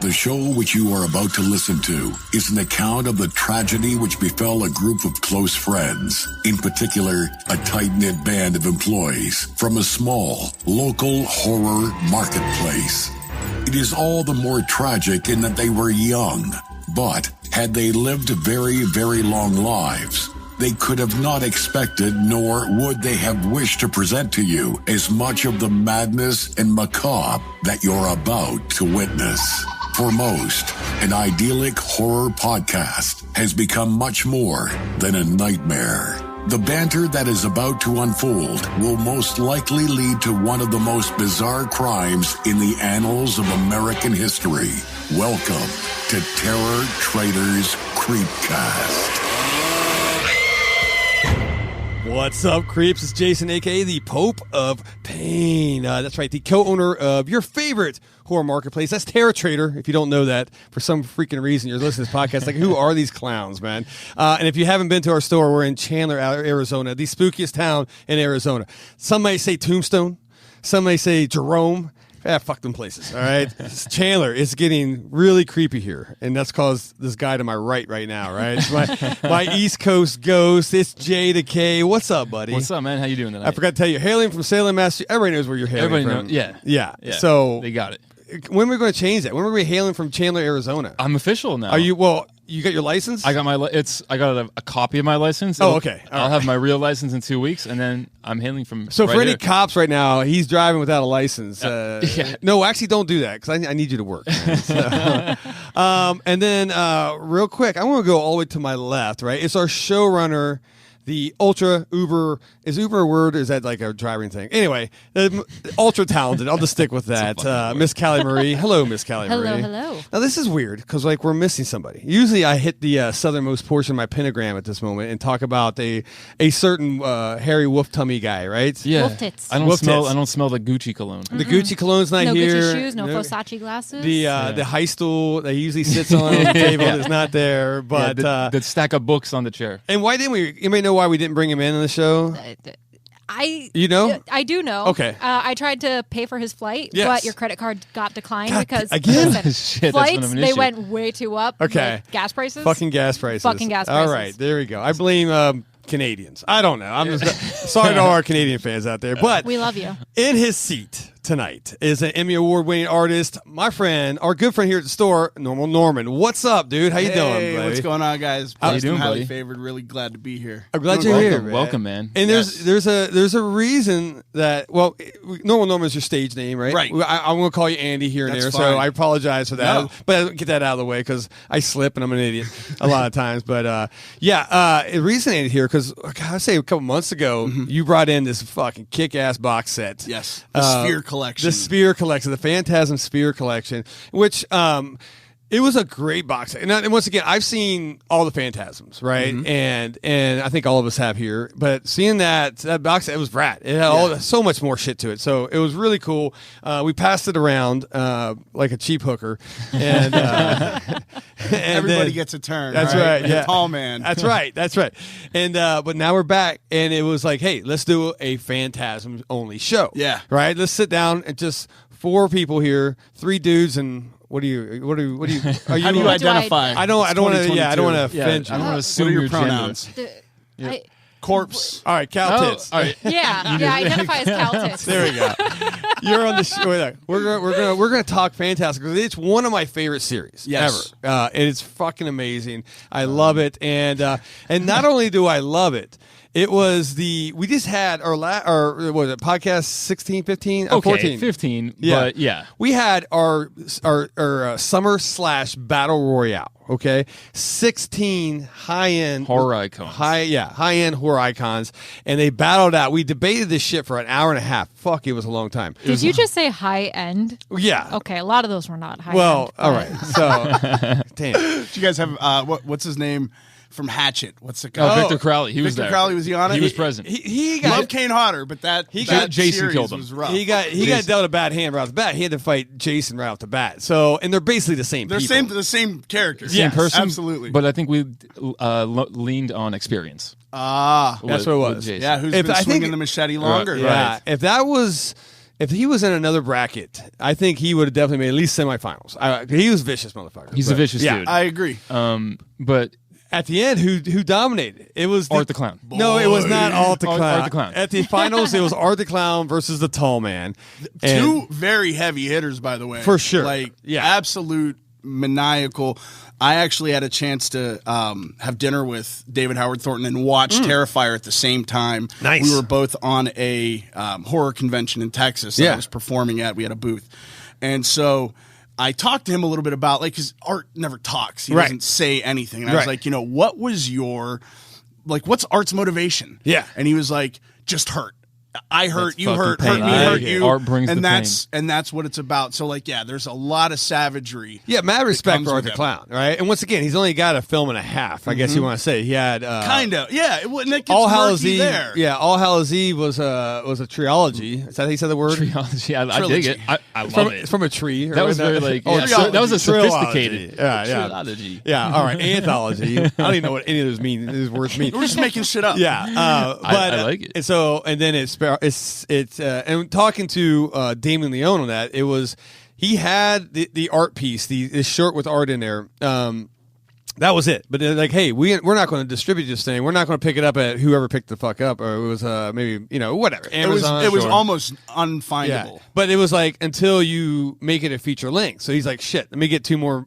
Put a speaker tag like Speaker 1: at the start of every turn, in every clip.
Speaker 1: The show which you are about to listen to is an account of the tragedy which befell a group of close friends, in particular, a tight-knit band of employees from a small, local horror marketplace. It is all the more tragic in that they were young, but had they lived very, very long lives, they could have not expected, nor would they have wished to present to you as much of the madness and macabre that you're about to witness. For most, an idyllic horror podcast has become much more than a nightmare. The banter that is about to unfold will most likely lead to one of the most bizarre crimes in the annals of American history. Welcome to Terror Traders Creepcast.
Speaker 2: What's up, creeps? It's Jason, a.k.a. the Pope of Pain. That's right, the co-owner of your favorite horror marketplace. That's Terror Trader. If you don't know that, for some freaking reason, you're listening to this podcast. Like, who are these clowns, man? And if you haven't been to our store, we're in Chandler, Arizona, the spookiest town in Arizona. Some may say Tombstone. Some may say Jerome. Fuck them places, all right? Chandler, it's getting really creepy here, and that's because this guy to my right now, right? It's my East Coast ghost. It's J to K. What's up, buddy?
Speaker 3: What's up, man? How you doing tonight?
Speaker 2: I forgot to tell you, hailing from Salem, Massachusetts. Everybody knows where you're hailing from. Yeah. So
Speaker 3: they got it.
Speaker 2: When are we going to change that? When are we hailing from Chandler, Arizona?
Speaker 3: I'm official now.
Speaker 2: Are you? Well, you got your license?
Speaker 3: I got I got a copy of my license.
Speaker 2: Oh, okay.
Speaker 3: I'll have my real license in 2 weeks, and then I'm hailing from.
Speaker 2: So
Speaker 3: right
Speaker 2: for any
Speaker 3: here.
Speaker 2: cops right now, he's driving without a license.
Speaker 3: Yeah.
Speaker 2: No, actually, don't do that because I need you to work. So, and then real quick, I want to go all the way to my left. Right, it's our showrunner. The ultra uber, is Uber a word or is that like a driving thing? Anyway, ultra talented. I'll just stick with that. Miss Callie Marie. Hello, Miss Callie Marie.
Speaker 4: Hello.
Speaker 2: Now this is weird because like we're missing somebody. Usually I hit the southernmost portion of my pentagram at this moment and talk about a certain hairy wolf tummy guy, right?
Speaker 3: Yeah.
Speaker 4: Wolf tits.
Speaker 3: I don't smell the Gucci cologne.
Speaker 2: The Gucci cologne's not
Speaker 4: no
Speaker 2: here.
Speaker 4: Gucci shoes, no Versace glasses.
Speaker 2: The high stool that he usually sits on the table is not there. But
Speaker 3: the stack of books on the chair.
Speaker 2: And why didn't we? You may know why we didn't bring him in on the show. You know?
Speaker 4: I do know.
Speaker 2: Okay.
Speaker 4: I tried to pay for his flight,
Speaker 2: Yes.
Speaker 4: but your credit card got declined because
Speaker 2: again?
Speaker 3: Shit,
Speaker 4: flights
Speaker 3: an
Speaker 4: they
Speaker 3: issue.
Speaker 4: went way too up.
Speaker 2: Okay.
Speaker 4: Like gas prices.
Speaker 2: Fucking gas prices.
Speaker 4: Fucking gas
Speaker 2: All
Speaker 4: prices.
Speaker 2: right, there we go. I blame Canadians. I don't know. I'm just sorry to all our Canadian fans out there. But
Speaker 4: We love you.
Speaker 2: in his seat tonight is an Emmy Award-winning artist, my friend, our good friend here at the store, Normal Norman. What's up, dude? How you doing, buddy?
Speaker 5: What's going on, guys?
Speaker 3: How you
Speaker 5: Blessed
Speaker 3: doing,
Speaker 5: and highly
Speaker 3: buddy?
Speaker 5: favored. Really glad to be here.
Speaker 2: I'm glad
Speaker 5: Doing
Speaker 2: you're
Speaker 5: well.
Speaker 2: here, man.
Speaker 3: Welcome, man.
Speaker 2: And
Speaker 5: Yes.
Speaker 2: there's a reason that Normal Norman is your stage name, right?
Speaker 5: Right.
Speaker 2: I'm going to call you Andy here and
Speaker 5: That's
Speaker 2: there, so
Speaker 5: fine.
Speaker 2: I apologize for that.
Speaker 5: No.
Speaker 2: But I'll get that out of the way because I slip and I'm an idiot a lot of times. But the reason Andy's here because I say a couple months ago you brought in this fucking kick-ass box set.
Speaker 5: Yes. The Sphere Collection.
Speaker 2: The Sphere Collection, the Phantasm Sphere Collection, which it was a great box set. And once again, I've seen all the Phantasms, right? And I think all of us have here. But seeing that box set, it was rad. It had so much more shit to it. So it was really cool. We passed it around like a cheap hooker. And,
Speaker 5: Everybody gets a turn.
Speaker 2: That's right.
Speaker 5: The
Speaker 2: Yeah.
Speaker 5: tall man.
Speaker 2: That's right. And but now we're back, and it was like, hey, let's do a Phantasm only show.
Speaker 5: Yeah.
Speaker 2: Right. Let's sit down and just 4 people here, 3 dudes, and what do you? Are you?
Speaker 5: How do you
Speaker 4: What do I-
Speaker 5: identify?
Speaker 2: I don't want to. Yeah, I don't want to
Speaker 3: Yeah,
Speaker 2: offend you.
Speaker 3: I don't want to assume
Speaker 5: What are your
Speaker 3: your
Speaker 5: pronouns?
Speaker 3: gender.
Speaker 5: Corpse.
Speaker 2: All right, Cal Tits.
Speaker 3: All right.
Speaker 4: Yeah, identify as cow tits.
Speaker 2: There we go. You're on the show. We're gonna talk Fantastic because it's one of my favorite series
Speaker 5: Yes.
Speaker 2: ever. And it's fucking amazing. I love it, and not only do I love it, it was we just had our what was it, podcast 16, 15,
Speaker 3: Okay,
Speaker 2: 14,
Speaker 3: 15.
Speaker 2: Yeah.
Speaker 3: But yeah.
Speaker 2: We had our summer / battle royale. Okay, 16 high-end
Speaker 3: Horror icons.
Speaker 2: High-end horror icons, and they battled out. We debated this shit for an hour and a half. Fuck, it was a long time.
Speaker 4: Did you just say high end?
Speaker 2: Yeah.
Speaker 4: Okay, a lot of those were not high
Speaker 2: Well,
Speaker 4: end.
Speaker 2: all right. So, damn.
Speaker 5: Do you guys have what's his name from Hatchet? What's the
Speaker 3: Oh,
Speaker 5: guy?
Speaker 3: Victor Crowley. He was
Speaker 5: Victor
Speaker 3: there.
Speaker 5: Crowley, was he on it?
Speaker 3: He was present.
Speaker 2: He
Speaker 5: Love
Speaker 2: got
Speaker 5: Kane Hodder, but that
Speaker 3: Jason
Speaker 5: series
Speaker 3: killed him.
Speaker 5: was rough.
Speaker 2: he got dealt a bad hand right off the bat. He had to fight Jason right off the bat. So, and they're basically the same
Speaker 5: They're
Speaker 2: people.
Speaker 5: the same characters.
Speaker 3: Same person.
Speaker 5: Absolutely.
Speaker 3: But I think we leaned on experience.
Speaker 2: That's what it was.
Speaker 3: Jason.
Speaker 5: Yeah, who's
Speaker 2: If-
Speaker 5: been
Speaker 2: I
Speaker 5: swinging
Speaker 2: think-
Speaker 5: the machete longer?
Speaker 2: Yeah, if that was if he was in another bracket, I think he would have definitely made at least semifinals. He was vicious motherfucker.
Speaker 3: He's a vicious dude.
Speaker 5: I agree.
Speaker 3: But
Speaker 2: at the end, who dominated? It was
Speaker 3: Art the Clown.
Speaker 2: No, it was not Art the Clown.
Speaker 3: Art the Clown.
Speaker 2: At the finals, it was Art the Clown versus the Tall Man.
Speaker 5: Two very heavy hitters, by the way.
Speaker 2: For sure.
Speaker 5: Like,
Speaker 2: Yeah.
Speaker 5: absolute maniacal. I actually had a chance to have dinner with David Howard Thornton and watch Terrifier at the same time.
Speaker 2: Nice.
Speaker 5: We were both on a horror convention in Texas that I was performing at. We had a booth. And so I talked to him a little bit about, like, because Art never talks. He doesn't say anything. And I was like, what was your, like, what's Art's motivation?
Speaker 2: Yeah.
Speaker 5: And he was like, just hurt. I hurt,
Speaker 3: That's
Speaker 5: you hurt,
Speaker 3: fucking
Speaker 5: hurt me,
Speaker 3: pain.
Speaker 5: hurt you.
Speaker 3: Art brings
Speaker 5: and
Speaker 3: the
Speaker 5: that's and that's what it's about. So, like, there's a lot of savagery.
Speaker 2: Yeah, mad respect
Speaker 5: comes
Speaker 2: for Art
Speaker 5: with
Speaker 2: the
Speaker 5: him.
Speaker 2: Clown, right? And once again, he's only got a film and a half, I guess you want to say. He had
Speaker 5: Kind of, yeah. It wouldn't. It gets
Speaker 2: All Hallows
Speaker 5: murky
Speaker 2: Eve.
Speaker 5: there.
Speaker 2: Yeah, All Hallows Eve was a trilogy. Is that how you said the word?
Speaker 3: Trilogy. I dig it. I love it.
Speaker 2: It's from a tree.
Speaker 3: That was very like
Speaker 5: trilogy.
Speaker 3: that was a
Speaker 2: Trilogy.
Speaker 3: sophisticated
Speaker 2: Trilogy. Yeah. All right. Anthology. I don't even know what any of those mean. Those words mean.
Speaker 5: We're just making shit up.
Speaker 2: Yeah, but
Speaker 3: I like it.
Speaker 2: And so, and then it's and talking to Damon Leone on that, it was he had the art piece, the shirt with art in there. That was it. But they're like, hey, we're not going to distribute this thing. We're not going to pick it up at whoever picked the fuck up, or it was maybe whatever. Amazon.
Speaker 5: It was
Speaker 2: or-
Speaker 5: almost unfindable.
Speaker 2: yeah. But it was like until you make it a feature length. So he's like, shit, let me get two more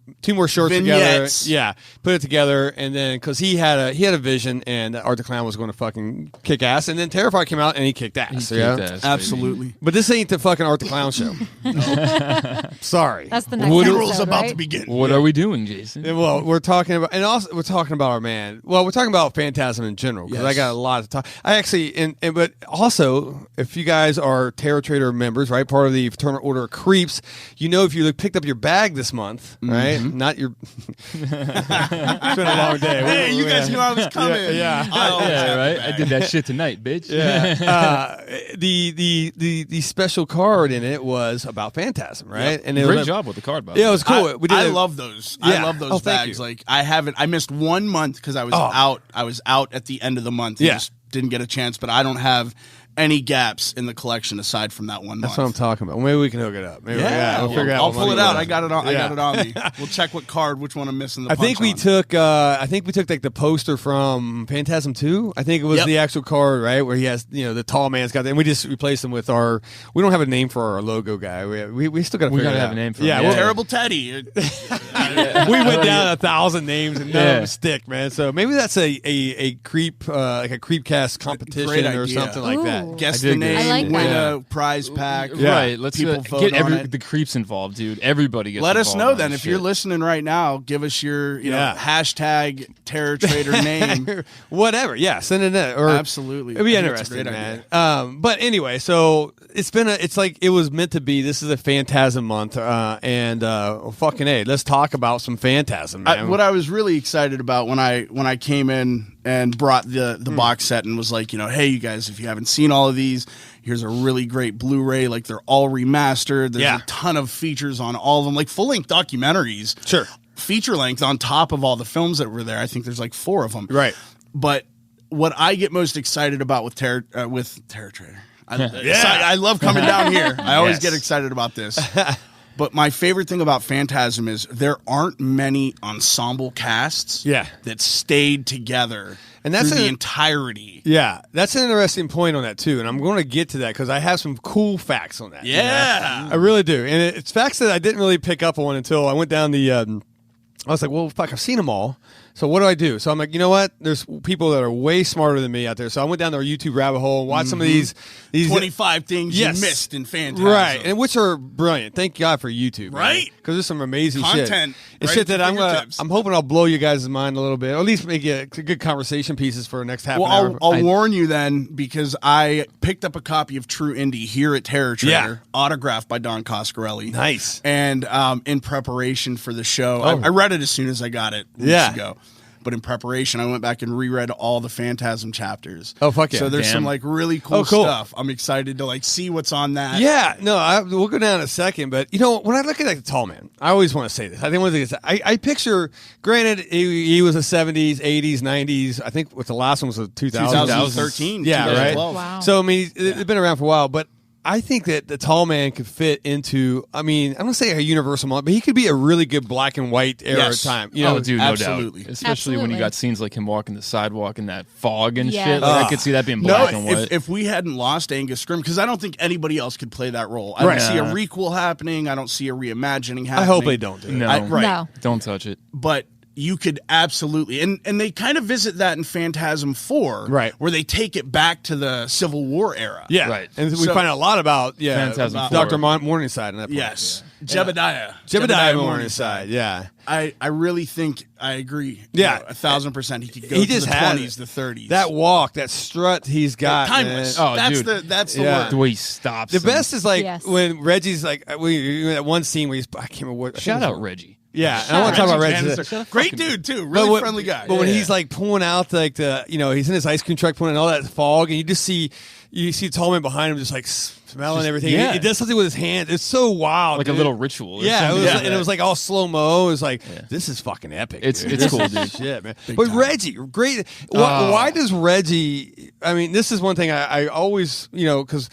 Speaker 2: shorts
Speaker 5: Vignettes.
Speaker 2: together. Yeah, put it together, and then because he had a vision, and Art the Clown was going to fucking kick ass, and then Terrifier came out and he kicked ass.
Speaker 5: Absolutely.
Speaker 2: But this ain't the fucking Art the Clown show. Sorry.
Speaker 4: That's the next
Speaker 5: Funeral's
Speaker 4: episode,
Speaker 5: about
Speaker 4: right?
Speaker 5: to begin.
Speaker 3: What are we doing, Jason?
Speaker 2: Well, we're talking about, and also we're talking about our man. Well, we're talking about Phantasm in general because I got a lot to talk. I actually, but also, if you guys are Terror Trader members, right, part of the Fraternal Order of Creeps, if you picked up your bag this month, right, not your. It's been a long day.
Speaker 5: Hey, you guys knew I was coming.
Speaker 2: Yeah.
Speaker 5: I always
Speaker 3: Yeah,
Speaker 5: have
Speaker 3: right.
Speaker 5: it
Speaker 3: I
Speaker 5: back.
Speaker 3: did that shit tonight, bitch.
Speaker 2: Yeah. The special card in it was about Phantasm, right? And it
Speaker 3: Great
Speaker 2: was
Speaker 3: job with the card, by
Speaker 2: Yeah, it was cool.
Speaker 5: I love those. I
Speaker 2: Yeah.
Speaker 5: love those
Speaker 2: Oh, thank
Speaker 5: bags.
Speaker 2: you.
Speaker 5: Like, I missed 1 month because I was out. I was out at the end of the month. And
Speaker 2: Yeah.
Speaker 5: just didn't get a chance. But I don't have any gaps in the collection aside from that 1 month.
Speaker 2: That's what I'm talking about. Well, maybe we can hook it up. Maybe we'll figure out.
Speaker 5: I'll
Speaker 2: what
Speaker 5: pull
Speaker 2: money
Speaker 5: it out.
Speaker 2: was.
Speaker 5: I got it on. I
Speaker 2: Yeah.
Speaker 5: got it on me. We'll check which one I'm missing. The
Speaker 2: I think we
Speaker 5: punch on.
Speaker 2: took like the poster from Phantasm 2. I think it was
Speaker 5: Yep.
Speaker 2: the actual card, right, where he has the tall man's got that, and we just replaced him with our. We don't have a name for our logo guy. We still got to.
Speaker 3: We gotta have a name for him.
Speaker 2: Yeah,
Speaker 3: Yeah.
Speaker 5: Terrible Teddy.
Speaker 2: we went down 1,000 names and none of
Speaker 3: Yeah.
Speaker 2: them stick, man. So maybe that's a creep like a creepcast competition
Speaker 5: Great
Speaker 2: or
Speaker 5: idea.
Speaker 2: something like that.
Speaker 4: Ooh.
Speaker 5: Guess
Speaker 3: I
Speaker 5: the
Speaker 3: dig this.
Speaker 5: name.
Speaker 4: I like
Speaker 5: win
Speaker 4: that.
Speaker 5: a prize pack.
Speaker 2: Yeah.
Speaker 3: Right. Let's
Speaker 5: People vote
Speaker 3: get
Speaker 5: on it.
Speaker 3: the creeps involved, dude. Everybody gets
Speaker 5: Let us
Speaker 3: involved
Speaker 5: know
Speaker 3: on
Speaker 5: then
Speaker 3: this
Speaker 5: if you're
Speaker 3: shit.
Speaker 5: listening right now. Give us your
Speaker 2: Yeah.
Speaker 5: hashtag Terror Trader name.
Speaker 2: Whatever, yeah, send it in. Or
Speaker 5: Absolutely.
Speaker 2: it'd be
Speaker 5: I think that's a
Speaker 2: interesting,
Speaker 5: great
Speaker 2: man. But anyway, so it's like it was meant to be. This is a Phantasm month, and fucking A, let's talk about some Phantasm, man.
Speaker 5: What I was really excited about when I came in and brought the box set and was like, hey, you guys, if you haven't seen all of these, here's a really great Blu-ray. Like, they're all remastered. There's a ton of features on all of them, like full-length documentaries.
Speaker 2: Sure.
Speaker 5: Feature length on top of all the films that were there. I think there's like 4 of them.
Speaker 2: Right.
Speaker 5: But what I get most excited about with Terror Trader, I love coming down here. I always get excited about this. But my favorite thing about Phantasm is there aren't many ensemble casts that stayed together
Speaker 2: And that's
Speaker 5: through the
Speaker 2: a-
Speaker 5: entirety.
Speaker 2: Yeah, that's an interesting point on that too, and I'm going to get to that because I have some cool facts on that.
Speaker 5: Yeah.
Speaker 2: I really do, and it's facts that I didn't really pick up on until I went down the. I was like, well, fuck, I've seen them all. So what do I do? So I'm like, you know what? There's people that are way smarter than me out there. So I went down their YouTube rabbit hole and watched some of these
Speaker 5: 25 things
Speaker 2: Yes.
Speaker 5: you missed in Phantasm.
Speaker 2: Right, and which are brilliant. Thank God for YouTube,
Speaker 5: Right?
Speaker 2: Because there's some amazing
Speaker 5: Content
Speaker 2: shit. It's
Speaker 5: right
Speaker 2: shit
Speaker 5: at your
Speaker 2: that
Speaker 5: fingertips.
Speaker 2: I'm hoping I'll blow you guys' mind a little bit, or at least make it good conversation pieces for the next half
Speaker 5: Well,
Speaker 2: an hour.
Speaker 5: I'll warn you then, because I picked up a copy of True Indie here at Terror Trader, autographed by Don Coscarelli.
Speaker 2: Nice.
Speaker 5: And in preparation for the show,
Speaker 2: Oh.
Speaker 5: I read it as soon as I got it weeks
Speaker 2: Yeah.
Speaker 5: ago. But in preparation, I went back and reread all the Phantasm chapters.
Speaker 2: Oh, fuck yeah.
Speaker 5: So there's
Speaker 3: Damn.
Speaker 5: some like really cool,
Speaker 2: Oh, cool.
Speaker 5: stuff. I'm excited to see what's on that.
Speaker 2: Yeah, no, we'll go down in a second, but when I look at like the tall man, I always want to say this. I think one of the things I picture. Granted, he was a '70s, '80s, '90s. I think what the last one was a 2000.
Speaker 5: 2013.
Speaker 2: Yeah, right.
Speaker 5: 2012.
Speaker 4: Wow.
Speaker 2: So I mean, they've been around for a while, but I think that the tall man could fit into. I mean, I'm gonna say a universal model, but he could be a really good black and white era time. You know,
Speaker 3: dude,
Speaker 5: absolutely.
Speaker 3: no doubt. Especially when you
Speaker 4: Absolutely.
Speaker 3: got scenes like him walking the sidewalk and that fog and
Speaker 4: Yes.
Speaker 3: shit. Like, I could see that being black and white.
Speaker 5: If we hadn't lost Angus Scrimm, because I don't think anybody else could play that role. I don't see a requel happening. I don't see a reimagining happening.
Speaker 2: I hope they don't do it.
Speaker 3: No,
Speaker 5: right.
Speaker 4: No.
Speaker 3: Don't touch it.
Speaker 5: But you could absolutely, and they kind of visit that in Phantasm 4,
Speaker 2: Right.
Speaker 5: where they take it back to the Civil War era.
Speaker 2: Yeah,
Speaker 3: Right.
Speaker 2: And we
Speaker 5: So-
Speaker 2: find out a lot about
Speaker 3: Phantasm
Speaker 2: Dr.
Speaker 3: 4.
Speaker 2: Morningside in that. Point.
Speaker 5: Yes. Jebediah
Speaker 2: Morningside. Yeah.
Speaker 5: I really think I agree.
Speaker 2: Yeah.
Speaker 5: 1,000%. He could go
Speaker 2: He
Speaker 5: to
Speaker 2: just
Speaker 5: the
Speaker 2: had
Speaker 5: 20s, the 30s.
Speaker 2: That walk, that strut he's got,
Speaker 5: timeless.
Speaker 2: man.
Speaker 3: Oh,
Speaker 5: that's
Speaker 3: dude.
Speaker 5: that's the
Speaker 2: Yeah.
Speaker 5: word.
Speaker 3: The way he stops.
Speaker 2: The best is like
Speaker 4: Yes.
Speaker 2: when Reggie's like that one scene where he's I can't remember what. I think
Speaker 3: Shout
Speaker 2: it was-
Speaker 3: out Reggie.
Speaker 2: Yeah, and I want to talk about Reggie.
Speaker 5: Canister. Great dude too. Really
Speaker 2: when-
Speaker 5: friendly guy.
Speaker 2: But when
Speaker 5: Yeah.
Speaker 2: he's like pulling out like he's in his ice cream truck pulling out all that fog, and you see the tall man behind him just like smelling everything.
Speaker 3: yeah.
Speaker 2: He does something with his hand. It's so wild,
Speaker 3: Like a
Speaker 2: dude.
Speaker 3: little ritual. Or
Speaker 2: Yeah, it
Speaker 3: something.
Speaker 2: was, and it was like all slow mo. It was like this is fucking epic.
Speaker 3: It's
Speaker 2: dude.
Speaker 3: it's cool,
Speaker 2: This
Speaker 3: dude.
Speaker 2: is shit, man. But
Speaker 5: time.
Speaker 2: Reggie, great. Why does Reggie? I mean, this is one thing I always because.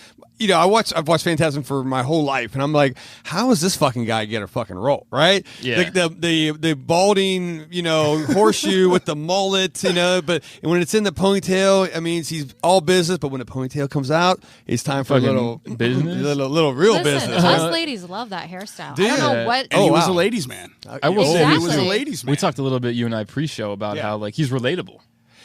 Speaker 2: I've watched Phantasm for my whole life, and I'm like, how does this fucking guy get a fucking role, right?
Speaker 3: Yeah.
Speaker 2: The balding, horseshoe with the mullet, but when it's in the ponytail, I mean, he's all business, but when the ponytail comes out, it's time for a
Speaker 3: Fucking
Speaker 2: little
Speaker 3: business?
Speaker 2: little real
Speaker 4: Listen,
Speaker 2: business.
Speaker 4: us ladies love that hairstyle.
Speaker 2: Do
Speaker 4: I don't
Speaker 2: you?
Speaker 4: know what.
Speaker 5: and he was
Speaker 2: wow.
Speaker 5: a ladies' man.
Speaker 3: I will say
Speaker 5: He was a
Speaker 4: Exactly.
Speaker 5: ladies' man.
Speaker 3: we talked a little bit, you and I, pre-show about how like he's relatable.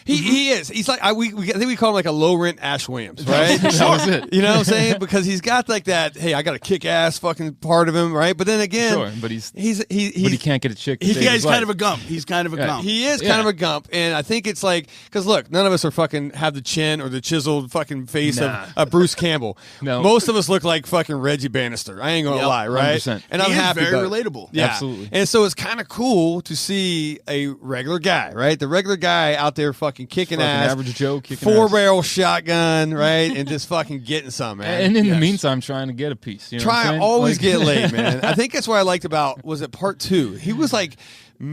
Speaker 2: He is. He's like I think we call him like a low rent Ash Williams, right?
Speaker 3: That was it.
Speaker 2: You know what I'm saying? Because he's got like that. Hey, I got a kick ass fucking part of him, right? But then again,
Speaker 3: Sure, but but he can't get a chick. to
Speaker 2: He-
Speaker 3: save
Speaker 5: Yeah,
Speaker 3: his
Speaker 5: he's kind
Speaker 3: life.
Speaker 5: of a gump. He's kind of a gump.
Speaker 2: He is kind of a gump, and I think it's like because look, none of us are fucking have the chin or the chiseled fucking face
Speaker 3: Nah.
Speaker 2: of Bruce Campbell.
Speaker 3: No.
Speaker 2: Most of us look like fucking Reggie Bannister. I ain't gonna
Speaker 5: Yep,
Speaker 2: lie, right?
Speaker 3: 100%.
Speaker 2: And I'm
Speaker 5: He is
Speaker 2: happy.
Speaker 5: very
Speaker 2: about it.
Speaker 5: relatable.
Speaker 2: Yeah,
Speaker 3: Absolutely.
Speaker 2: And so it's kind of cool to see a regular guy, right? The regular guy out there fucking kicking
Speaker 3: Fucking
Speaker 2: ass,
Speaker 3: average Joe kicking
Speaker 2: four
Speaker 3: ass.
Speaker 2: barrel shotgun, right, and just fucking getting some, man.
Speaker 3: And in the
Speaker 2: Yes.
Speaker 3: meantime, trying to get a piece. You know what I'm
Speaker 2: Try
Speaker 3: saying?
Speaker 2: always
Speaker 3: Like-
Speaker 2: get laid, man. I think that's what I liked about was it part 2. He was like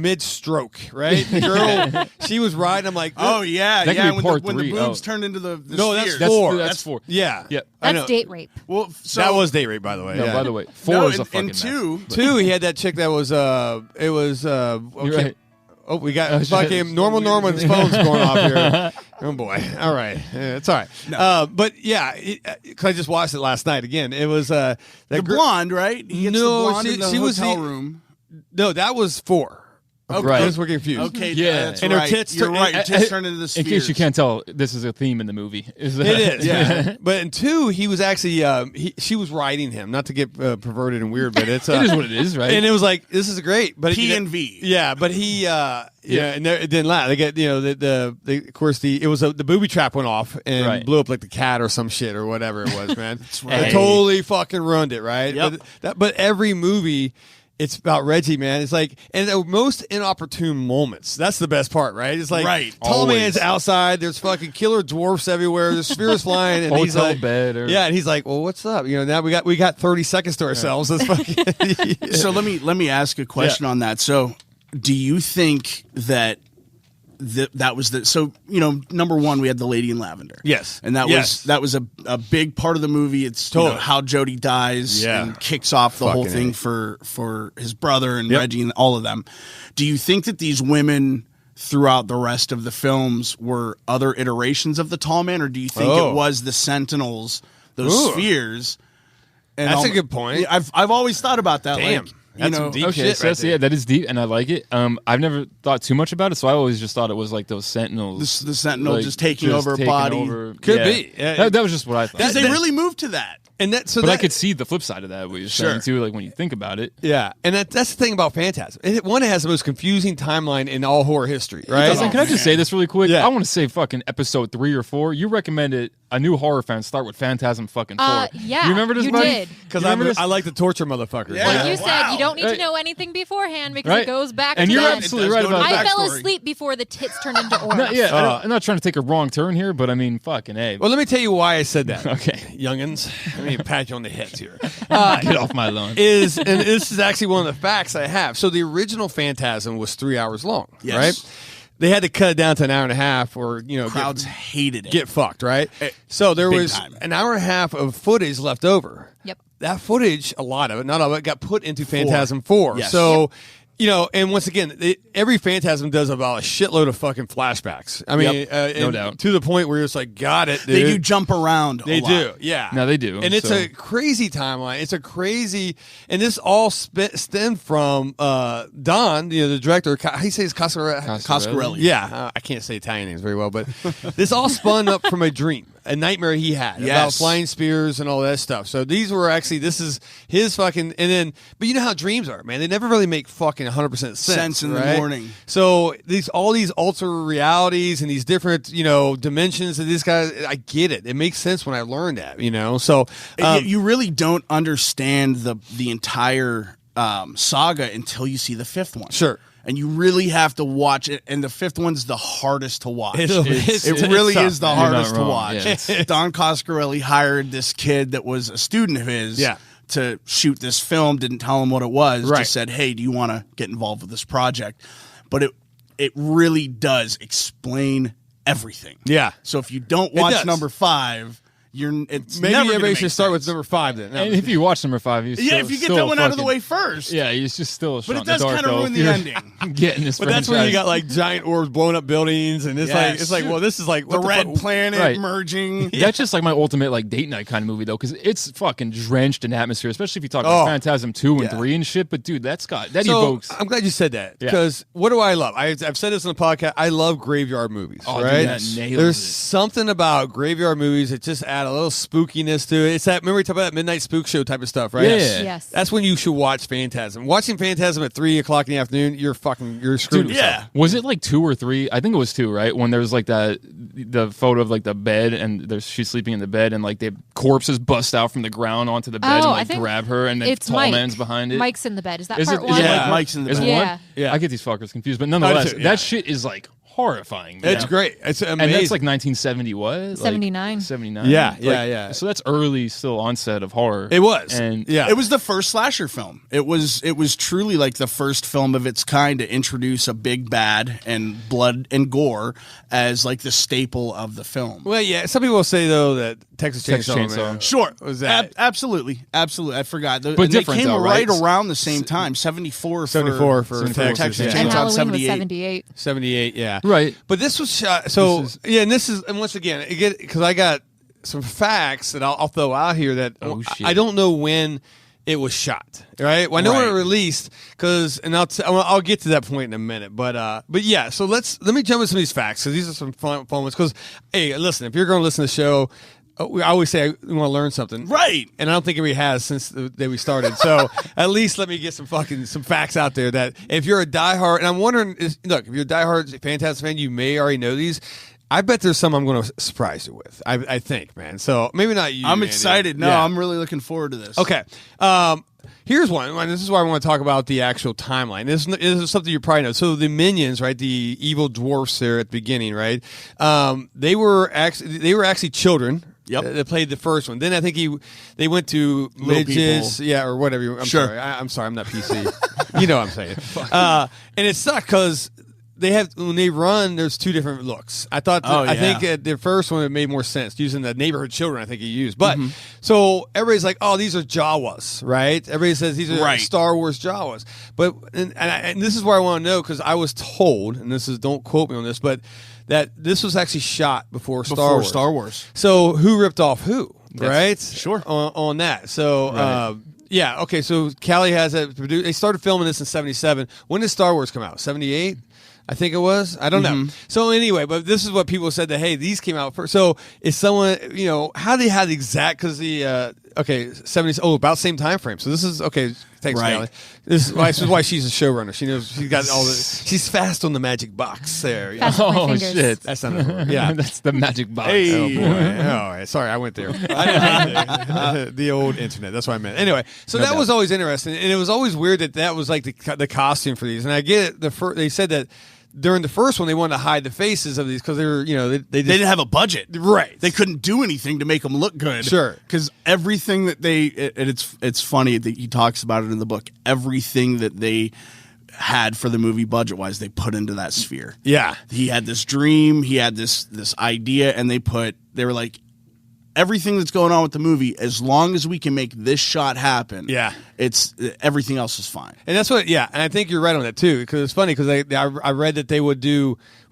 Speaker 2: mid-stroke, right? The girl, she was riding. I'm like,
Speaker 5: Oh yeah,
Speaker 3: That could
Speaker 5: yeah.
Speaker 3: be
Speaker 5: When
Speaker 3: part
Speaker 5: the
Speaker 3: three.
Speaker 5: boobs
Speaker 3: Oh.
Speaker 5: turned into the
Speaker 2: No, that's
Speaker 5: spheres.
Speaker 3: That's
Speaker 2: four.
Speaker 3: That's four.
Speaker 2: yeah,
Speaker 3: Yep.
Speaker 2: I
Speaker 4: That's
Speaker 2: know.
Speaker 4: date rape.
Speaker 5: Well, so
Speaker 2: That was date rape, by the way.
Speaker 3: No,
Speaker 2: yeah.
Speaker 3: by the way, 4
Speaker 5: no,
Speaker 3: is a
Speaker 5: and,
Speaker 3: fucking
Speaker 5: and two.
Speaker 3: mess.
Speaker 2: 2, he had that chick that was okay.
Speaker 3: You're right.
Speaker 2: Oh, we got
Speaker 3: Oh, shit.
Speaker 2: fucking normal. His phone's going off here. Oh boy! All right, it's all right. But yeah, because I just watched it last night again. It was that
Speaker 5: The blonde, right? He gets
Speaker 2: No,
Speaker 5: the blonde
Speaker 2: she-
Speaker 5: in the
Speaker 2: she was
Speaker 5: hotel
Speaker 2: the-
Speaker 5: room.
Speaker 2: No, that was 4.
Speaker 5: Okay.
Speaker 3: Right.
Speaker 2: That's we're confused.
Speaker 5: Okay,
Speaker 3: Yeah.
Speaker 5: that's
Speaker 2: And her
Speaker 5: right.
Speaker 2: tits
Speaker 5: You're
Speaker 2: turn-
Speaker 5: right. Your
Speaker 2: and-
Speaker 5: tits turn into the
Speaker 3: In
Speaker 5: spheres.
Speaker 3: case you can't tell, this is a theme in the movie. Is that,
Speaker 2: It is, yeah. But in 2, he was actually she was riding him. Not to get perverted and weird, but it's
Speaker 3: It is what it is, right?
Speaker 2: And it was like, this is great, but
Speaker 5: P and V.
Speaker 2: Yeah, but he, and it didn't last. They get, the of course it was the booby trap went off and
Speaker 3: Right.
Speaker 2: blew up like the cat or some shit or whatever it was, man.
Speaker 5: right.
Speaker 2: It totally fucking ruined it, right?
Speaker 5: Yep.
Speaker 2: But every movie. It's about Reggie, man. It's like, and the most inopportune moments. That's the best part, right? It's like,
Speaker 5: Right.
Speaker 2: tall
Speaker 3: Always.
Speaker 2: man's outside. There's fucking killer dwarfs everywhere. There's spheres flying, and he's
Speaker 3: Hotel
Speaker 2: like,
Speaker 3: bed or-
Speaker 2: yeah, and he's like, well, what's up? Now we got 30 seconds to ourselves. Let's fucking.
Speaker 5: So let me ask a question on that. So, do you think that that was the number one, we had the Lady in Lavender.
Speaker 2: Yes.
Speaker 5: and that
Speaker 2: Yes.
Speaker 5: was a big part of the movie. It's
Speaker 2: Totally.
Speaker 5: how Jody dies
Speaker 2: Yeah.
Speaker 5: and kicks off the whole
Speaker 2: Fucking
Speaker 5: thing
Speaker 2: A.
Speaker 5: for his brother and
Speaker 2: Yep.
Speaker 5: Reggie and all of them. Do you think that these women throughout the rest of the films were other iterations of the Tall Man, or do you think
Speaker 2: Oh.
Speaker 5: it was the Sentinels, those
Speaker 2: Ooh.
Speaker 5: spheres? And
Speaker 2: That's a good point.
Speaker 5: Yeah, I've always thought about that.
Speaker 2: Damn.
Speaker 5: Like,
Speaker 2: That's some deep
Speaker 3: Okay,
Speaker 2: shit
Speaker 3: so
Speaker 2: right there.
Speaker 3: yeah, that is deep, and I like it. I've never thought too much about it, so I always just thought it was like those Sentinels,
Speaker 5: the Sentinel
Speaker 3: like,
Speaker 5: just taking over a body.
Speaker 2: Could be. Yeah.
Speaker 3: That was just what I thought.
Speaker 5: Because they really moved to that.
Speaker 2: And that, so
Speaker 3: but
Speaker 2: that,
Speaker 3: I could see the flip side of that. What you're saying too, like when you think about it.
Speaker 2: yeah, and that's the thing about Phantasm. It has the most confusing timeline in all horror history, right?
Speaker 3: Listen, can I just say this really quick?
Speaker 2: Yeah.
Speaker 3: I want to say fucking episode 3 or 4. You recommended a new horror fan start with Phantasm fucking 4.
Speaker 4: Yeah,
Speaker 3: You remember this,
Speaker 4: you
Speaker 3: buddy?
Speaker 4: did.
Speaker 2: Because
Speaker 3: You remember this?
Speaker 2: I like to torture motherfuckers.
Speaker 5: Yeah.
Speaker 4: Like you
Speaker 5: Wow.
Speaker 4: said, you don't need to
Speaker 3: Right.
Speaker 4: know anything beforehand because
Speaker 3: Right.
Speaker 4: it goes back
Speaker 3: And
Speaker 4: to
Speaker 3: you're
Speaker 4: then.
Speaker 3: absolutely
Speaker 5: It does
Speaker 3: right
Speaker 5: go to
Speaker 3: about
Speaker 5: the
Speaker 4: I
Speaker 3: that.
Speaker 4: fell
Speaker 5: backstory.
Speaker 4: asleep before the tits turned into orbs.
Speaker 3: No, yeah, I'm not trying to take a wrong turn here, but I mean, fucking A.
Speaker 2: Well, let me tell you why I said that.
Speaker 3: Okay.
Speaker 2: Youngins. Let me pat you on the head here.
Speaker 3: Get off my lawn.
Speaker 2: And this is actually one of the facts I have. So the original Phantasm was 3 hours long,
Speaker 5: Yes.
Speaker 2: right? they had to cut it down to an hour and a half, or
Speaker 5: Crowds hated it.
Speaker 2: Get fucked, right? So there
Speaker 5: Big
Speaker 2: was
Speaker 5: time.
Speaker 2: an hour and a half of footage left over.
Speaker 4: Yep.
Speaker 2: That footage, a lot of it, not all of it, got put into Phantasm 4.
Speaker 5: Yes.
Speaker 2: So, and once again, every Phantasm does about a shitload of fucking flashbacks. I mean,
Speaker 3: no doubt.
Speaker 2: To the point where it's like, got it, dude.
Speaker 5: They do jump around.
Speaker 2: They
Speaker 5: a lot.
Speaker 2: do, yeah.
Speaker 3: No, they do.
Speaker 2: And it's
Speaker 3: so.
Speaker 2: a crazy timeline. It's a crazy, and this all stemmed from Don, the director. How do you say his
Speaker 5: Coscarelli.
Speaker 2: Yeah, I can't say Italian names very well, but this all spun up from a dream, a nightmare he had about flying spears and all that stuff. So these were actually, this is his fucking, and then, but you know how dreams are, man. They never really make fucking 100% sense
Speaker 5: in
Speaker 2: right?
Speaker 5: the morning.
Speaker 2: So all these alter realities and these different, dimensions of these guys, I get it. It makes sense when I learned that, So
Speaker 5: you really don't understand the entire saga until you see the fifth one.
Speaker 2: Sure.
Speaker 5: And you really have to watch it, and the fifth one's the hardest to watch.
Speaker 2: It
Speaker 5: really
Speaker 2: tough,
Speaker 5: is the
Speaker 2: man.
Speaker 5: hardest to
Speaker 3: wrong.
Speaker 5: watch.
Speaker 3: Yeah,
Speaker 5: Don Coscarelli hired this kid that was a student of his to shoot this film, didn't tell him what it was,
Speaker 2: Right.
Speaker 5: just said, hey, do you want to get involved with this project? But it really does explain everything.
Speaker 2: Yeah.
Speaker 5: So if you don't
Speaker 2: It
Speaker 5: watch
Speaker 2: does.
Speaker 5: number 5, it's
Speaker 2: Maybe
Speaker 5: never gonna
Speaker 2: everybody
Speaker 5: make
Speaker 2: should start with
Speaker 5: sense.
Speaker 2: number 5 then. No.
Speaker 3: And if you watch number 5,
Speaker 5: if you get that one out of the way first.
Speaker 3: Yeah, it's just still a shot
Speaker 5: But it
Speaker 3: in the
Speaker 5: does
Speaker 3: dark,
Speaker 5: kind of
Speaker 3: though,
Speaker 5: ruin
Speaker 3: if
Speaker 5: the
Speaker 3: you're
Speaker 5: ending.
Speaker 3: Getting this
Speaker 2: But that's when you
Speaker 3: franchise.
Speaker 2: got like giant orbs blowing up buildings, and it's
Speaker 5: Yes.
Speaker 2: like well, this is like
Speaker 5: The
Speaker 2: what
Speaker 5: red
Speaker 2: fuck?
Speaker 5: planet
Speaker 3: Right.
Speaker 5: merging.
Speaker 3: That's just like my ultimate like date night kind of movie though, because it's fucking drenched in atmosphere, especially if you talk
Speaker 2: Oh.
Speaker 3: about Phantasm 2 and
Speaker 5: Yeah.
Speaker 3: 3 and shit. But dude, that
Speaker 2: So
Speaker 3: evokes.
Speaker 2: I'm glad you said that
Speaker 3: Yeah.
Speaker 2: because what do I love? I've said this on the podcast. I love graveyard movies.
Speaker 3: Oh, dude,
Speaker 2: right?
Speaker 3: that nails
Speaker 2: There's
Speaker 3: it.
Speaker 2: something about graveyard movies that just add a little spookiness to it. It's that remember we talked about that Midnight Spook Show type of stuff, right?
Speaker 3: Yeah.
Speaker 4: Yes.
Speaker 2: That's when you should watch Phantasm. Watching Phantasm at 3:00 in the afternoon, you're screwed.
Speaker 3: Dude,
Speaker 2: yourself.
Speaker 3: Was it like 2 or 3? I think it was 2, right? When there was like the photo of like the bed and she's sleeping in the bed and like the corpses bust out from the ground onto the bed and
Speaker 4: I
Speaker 3: like
Speaker 4: think
Speaker 3: grab her and the
Speaker 4: it's
Speaker 3: tall
Speaker 4: Mike.
Speaker 3: man's behind it.
Speaker 4: Mike's in the bed. Is that
Speaker 3: Is
Speaker 4: part
Speaker 3: it,
Speaker 4: one?
Speaker 3: is it
Speaker 2: Yeah.
Speaker 3: like
Speaker 5: Mike's in the
Speaker 3: is
Speaker 5: bed.
Speaker 3: it
Speaker 4: Yeah.
Speaker 3: one?
Speaker 2: Yeah.
Speaker 3: I get these fuckers confused, but nonetheless,
Speaker 2: too, yeah.
Speaker 3: that shit is like horrifying. Man.
Speaker 2: It's great. It's amazing.
Speaker 3: And that's like 1970 what? Like,
Speaker 4: 79.
Speaker 3: 79.
Speaker 2: Yeah,
Speaker 3: Like,
Speaker 2: yeah.
Speaker 3: So that's early still onset of horror.
Speaker 2: It was.
Speaker 3: And
Speaker 2: yeah.
Speaker 5: It was the first slasher film. It was truly like the first film of its kind to introduce a big bad and blood and gore as like the staple of the film.
Speaker 2: Well, yeah. Some people will say though that Texas Chainsaw. Man,
Speaker 5: Sure,
Speaker 2: was that
Speaker 5: absolutely. I forgot.
Speaker 3: But
Speaker 5: and
Speaker 3: different
Speaker 5: they came
Speaker 3: though,
Speaker 5: right
Speaker 3: right?
Speaker 5: around the same time. 74
Speaker 2: 74 for
Speaker 5: Texas
Speaker 2: Texas, yeah.
Speaker 5: Chainsaw.
Speaker 4: And Halloween
Speaker 5: 78.
Speaker 4: was 78.
Speaker 2: 78, yeah.
Speaker 3: Right.
Speaker 2: But this was shot. So, and once again, because I got some facts that I'll throw out here that
Speaker 3: shit.
Speaker 2: I don't know when it was shot. Right. Well, I know when it
Speaker 5: Right.
Speaker 2: released I'll get to that point in a minute. But yeah. So let me jump into some of these facts because these are some fun ones. Because hey, listen, if you're going to listen to the show. I always say we want to learn something,
Speaker 5: Right.
Speaker 2: And I don't think anybody has since the day we started. So at least let me get some facts out there that if you're a diehard, and I'm wondering, look, if you're a diehard Phantasm fan, you may already know these. I bet there's some I'm going to surprise you with. I think, man. So maybe not you.
Speaker 5: I'm
Speaker 2: Andy.
Speaker 5: excited. No,
Speaker 2: Yeah.
Speaker 5: I'm really looking forward to this.
Speaker 2: Okay. Here's one. And this is why I want to talk about the actual timeline. This is something you probably know. So the minions, right? The evil dwarfs there at the beginning, right? They were actually children.
Speaker 5: Yep.
Speaker 2: That played the first one. Then I think they went to midgets,
Speaker 5: people.
Speaker 2: yeah, or whatever. I'm
Speaker 5: Sure.
Speaker 2: sorry. I'm sorry. I'm not PC. You know what I'm saying. And it sucked because when they run, there's two different looks. I thought,
Speaker 5: Oh,
Speaker 2: I
Speaker 5: yeah.
Speaker 2: think the first one it made more sense using the neighborhood children. I think he used, but so everybody's like, oh, these are Jawas, right? Everybody says these are
Speaker 5: Right.
Speaker 2: Star Wars Jawas, but and this is where I want to know because I was told, and don't quote me on this, but that this was actually shot before Star Wars. So who ripped off who, right?
Speaker 5: Sure.
Speaker 2: On that. So. Yeah. Okay. So Callie has it. They started filming this in '77. When did Star Wars come out? '78. I think it was. I don't know. So anyway, but this is what people said that, hey, these came out first. So is someone, how they had the exact, because the, 70s, about same time frame. So this is, okay, thanks,
Speaker 5: Right.
Speaker 2: Callie. This is why she's a showrunner. She knows, she's got all the, she's fast on the magic box there. Yeah.
Speaker 4: Fast with my
Speaker 3: Oh
Speaker 4: fingers.
Speaker 3: shit!
Speaker 2: That's not a word. Yeah.
Speaker 3: That's the magic box.
Speaker 5: Hey.
Speaker 2: Oh boy! Oh, sorry, I went there. The old internet. That's what I meant. Anyway, so that was always interesting, and it was always weird that was like the costume for these. And I get it. They said that during the first one they wanted to hide the faces of these because they were, they
Speaker 5: They didn't have a budget.
Speaker 2: right.
Speaker 5: They couldn't do anything to make them look good.
Speaker 2: Sure.
Speaker 5: Because everything that it's funny that he talks about it in the book. Everything that they had for the movie budget-wise, they put into that sphere.
Speaker 2: Yeah.
Speaker 5: He had this dream, he had this idea, and they were like, everything that's going on with the movie, as long as we can make this shot happen, it's everything else is fine.
Speaker 2: And that's what, and I think you're right on that too, because it's funny because I read that they would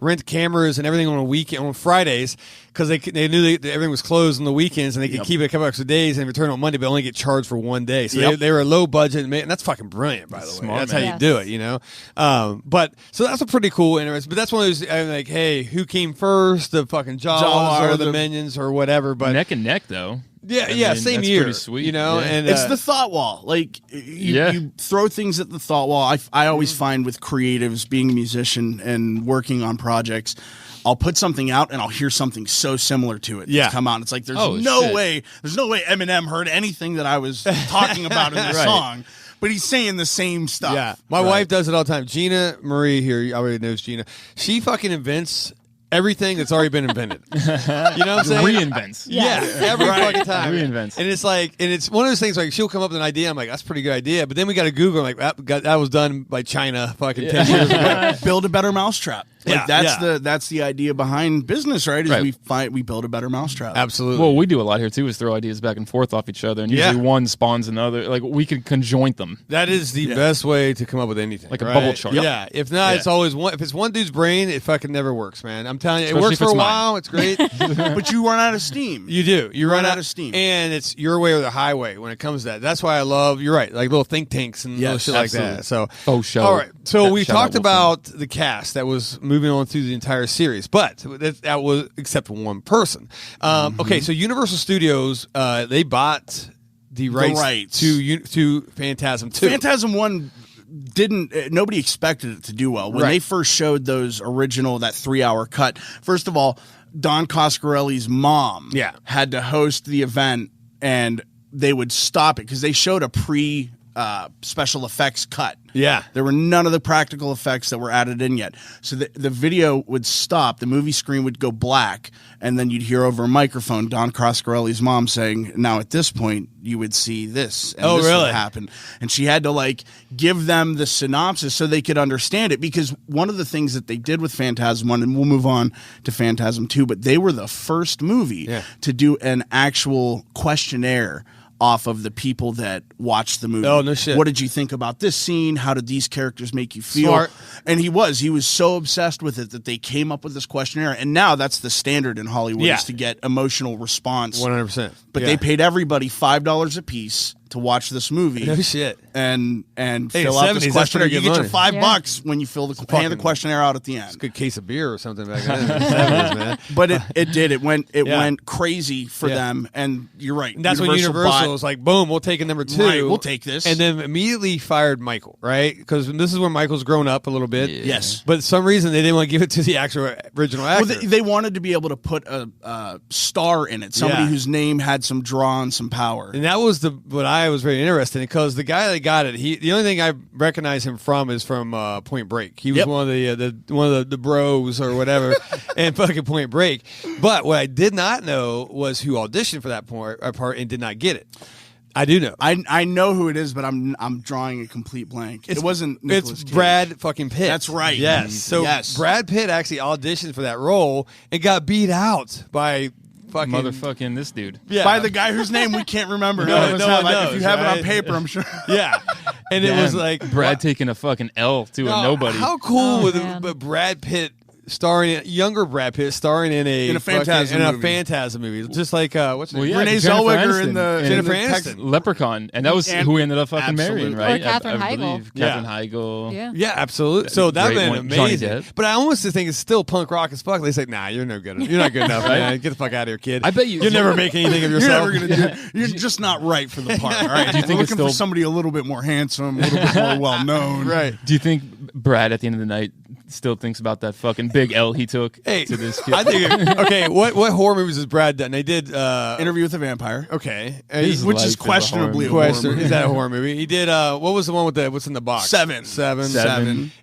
Speaker 2: rent cameras and everything on Fridays because they knew that everything was closed on the weekends and they could keep it a couple extra days and return on Monday, but only get charged for one day. So they were low budget, and that's fucking brilliant, by the way.
Speaker 3: Smart,
Speaker 2: that's
Speaker 3: man.
Speaker 2: how you do it, you know. But so that's a pretty cool interest. But that's one of those like, hey, who came first, the fucking Jawas or the Minions or whatever? But
Speaker 3: neck and neck though.
Speaker 2: Yeah,
Speaker 3: I mean,
Speaker 2: same
Speaker 3: that's
Speaker 2: year.
Speaker 3: pretty sweet,
Speaker 2: you know, and
Speaker 5: it's the thought wall. Like you throw things at the thought wall. I always find with creatives, being a musician and working on projects, I'll put something out and I'll hear something so similar to it come out. And it's like there's no way Eminem heard anything that I was talking about in the song. But he's saying the same stuff.
Speaker 2: Yeah, my wife does it all the time. Gina Marie here, already knows Gina. She fucking invents everything that's already been invented. You know what I'm saying?
Speaker 3: Reinvents.
Speaker 2: Yeah, every fucking time.
Speaker 3: Reinvents.
Speaker 2: And it's like, and it's one of those things like she'll come up with an idea. I'm like, that's a pretty good idea. But then we got to Google, like, that was done by China fucking 10 years ago.
Speaker 5: Build a better mousetrap. Like that's the idea behind business, right? Is we build a better mousetrap.
Speaker 2: Absolutely.
Speaker 3: Well, we do a lot here too, is throw ideas back and forth off each other, and usually one spawns another. Like we can conjoint them.
Speaker 2: That is the best way to come up with anything,
Speaker 3: like a bubble chart.
Speaker 2: Yeah. If not, it's always one. If it's one dude's brain, it fucking never works, man. I'm telling you, it works for a while. It's great,
Speaker 5: but you run out of steam.
Speaker 2: You do. You run out
Speaker 5: of steam,
Speaker 2: and it's your way or the highway when it comes to that. That's why I love. You're right, like little think tanks and little shit like that. So,
Speaker 3: show.
Speaker 2: All right. So we talked about the cast that was moving on through the entire series, but that was except for one person. Okay, so Universal Studios they bought the rights to Phantasm 2.
Speaker 5: Phantasm 1 didn't nobody expected it to do well when they first showed those original that 3-hour cut. First of all, Don Coscarelli's mom had to host the event, and they would stop it because they showed a pre special effects cut.
Speaker 2: Yeah.
Speaker 5: There were none of the practical effects that were added in yet. So the video would stop, the movie screen would go black, and then you'd hear over a microphone Don Coscarelli's mom saying, now at this point, you would see this. And this would happen. And she had to like give them the synopsis so they could understand it, because one of the things that they did with Phantasm 1, and we'll move on to Phantasm 2, but they were the first movie to do an actual questionnaire off of the people that watched the movie.
Speaker 2: Oh, no shit.
Speaker 5: What did you think about this scene? How did these characters make you feel?
Speaker 2: Smart.
Speaker 5: And he was so obsessed with it that they came up with this questionnaire. And now that's the standard in Hollywood is to get emotional response.
Speaker 2: 100%.
Speaker 5: But they paid everybody $5 a piece to watch this movie.
Speaker 2: No shit.
Speaker 5: And fill out this questionnaire. You get your $5 when you hand the questionnaire out at the end.
Speaker 2: It's a good case of beer or something back then in the 70s, man.
Speaker 5: But it did. It went crazy for them. And you're right.
Speaker 2: And that's when Universal was like, boom, we'll take a number 2.
Speaker 5: Right, we'll take this.
Speaker 2: And then immediately fired Michael, right? Because this is when Michael's grown up a little bit.
Speaker 5: Yes.
Speaker 2: But for some reason, they didn't want to give it to the actual original actor.
Speaker 5: Well, they wanted to be able to put a star in it. Somebody whose name had some draw and some power.
Speaker 2: And that was what I was very interested in, because the guy that got it, the only thing I recognize him from is from Point Break. He was one of the bros or whatever and fucking Point Break. But what I did not know was who auditioned for that part and did not get it. I do know.
Speaker 5: I know who it is, but I'm drawing a complete blank. It wasn't Nicolas
Speaker 2: It's
Speaker 5: Cage.
Speaker 2: Brad fucking Pitt.
Speaker 5: That's right.
Speaker 2: Yes. So Brad Pitt actually auditioned for that role and got beat out by
Speaker 3: motherfucking this dude.
Speaker 2: Yeah.
Speaker 5: By the guy whose name we can't remember.
Speaker 2: No one knows,
Speaker 5: if you have it on
Speaker 2: right?
Speaker 5: paper, I'm sure.
Speaker 2: Yeah. And it was like
Speaker 3: Brad taking a fucking L to a nobody.
Speaker 2: How cool would Brad Pitt younger Brad Pitt starring in a Phantasm movie, just like what's her name?
Speaker 5: Renee Zellweger in the
Speaker 2: Jennifer Aniston
Speaker 3: Leprechaun, and that was who we ended up fucking marrying, right?
Speaker 4: Or Katherine Heigl.
Speaker 3: Katherine Heigl.
Speaker 2: Yeah, absolutely. So that would have been amazing. But I almost think it's still punk rock as fuck. They say, nah, you're no good. You're not good enough, man. Get the fuck out of here, kid.
Speaker 3: I bet
Speaker 2: you'll never make anything of yourself.
Speaker 5: You're never gonna do. You're just not right for the part. All right. Do you think looking for somebody a little bit more handsome, a little bit more well known?
Speaker 2: Right.
Speaker 3: Do you think Brad at the end of the night still thinks about that fucking big L he took to this kid.
Speaker 2: I think okay. What horror movies has Brad done? They did
Speaker 5: Interview with a Vampire.
Speaker 2: Okay,
Speaker 5: Which is questionably a horror movie.
Speaker 2: Is that a horror movie? He did what was the one with what's in the box?
Speaker 5: Seven.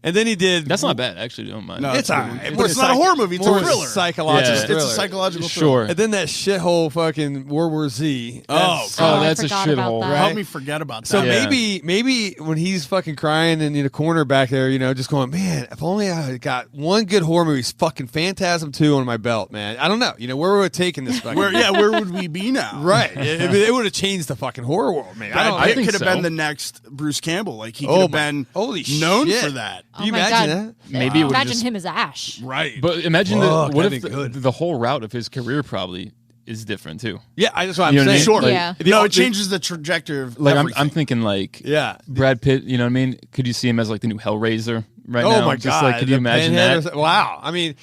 Speaker 2: And then he did.
Speaker 3: That's not bad. Actually, don't mind.
Speaker 5: No,
Speaker 2: It's all right.
Speaker 5: But it's not a horror movie. It's a thriller.
Speaker 2: Psychological
Speaker 3: Yeah.
Speaker 2: thriller.
Speaker 5: It's a psychological
Speaker 3: Sure.
Speaker 2: And then that shithole fucking World War Z.
Speaker 3: That's
Speaker 4: I
Speaker 3: a
Speaker 4: forgot about
Speaker 3: shithole.
Speaker 4: that.
Speaker 3: Right?
Speaker 5: Help me forget about that.
Speaker 2: So
Speaker 3: Yeah.
Speaker 2: maybe when he's fucking crying in the corner back there, just going, man, if only I got one good horror movie, fucking Phantasm 2 on my belt, man. I don't know. Where would it taken this fucking
Speaker 5: where would we be now?
Speaker 2: Right. It would have changed the fucking horror world, man.
Speaker 5: I
Speaker 3: think
Speaker 5: could have
Speaker 3: so.
Speaker 5: been the next Bruce Campbell. Like he could have been
Speaker 2: holy
Speaker 5: known
Speaker 2: shit.
Speaker 5: for that.
Speaker 2: Can you
Speaker 4: Oh my
Speaker 2: imagine
Speaker 4: God.
Speaker 2: that?
Speaker 3: Maybe it would
Speaker 4: Imagine
Speaker 3: just,
Speaker 4: him as Ash.
Speaker 5: Right.
Speaker 3: But imagine
Speaker 2: Fuck,
Speaker 3: what
Speaker 2: that'd
Speaker 3: if
Speaker 2: be good.
Speaker 3: the whole route of his career probably is different too.
Speaker 2: Yeah, that's what I'm
Speaker 3: You know what I
Speaker 2: saying.
Speaker 3: mean?
Speaker 5: Sure.
Speaker 4: Yeah.
Speaker 5: No, it changes the trajectory of
Speaker 3: Like
Speaker 5: everything.
Speaker 3: I'm thinking like
Speaker 2: Yeah.
Speaker 3: Brad Pitt. You know what I mean? Could you see him as like the new Hellraiser right
Speaker 2: Oh
Speaker 3: now?
Speaker 2: my
Speaker 3: Just
Speaker 2: god!
Speaker 3: like, could you
Speaker 2: the
Speaker 3: imagine
Speaker 2: Pinhead
Speaker 3: that?
Speaker 2: Wow. I mean,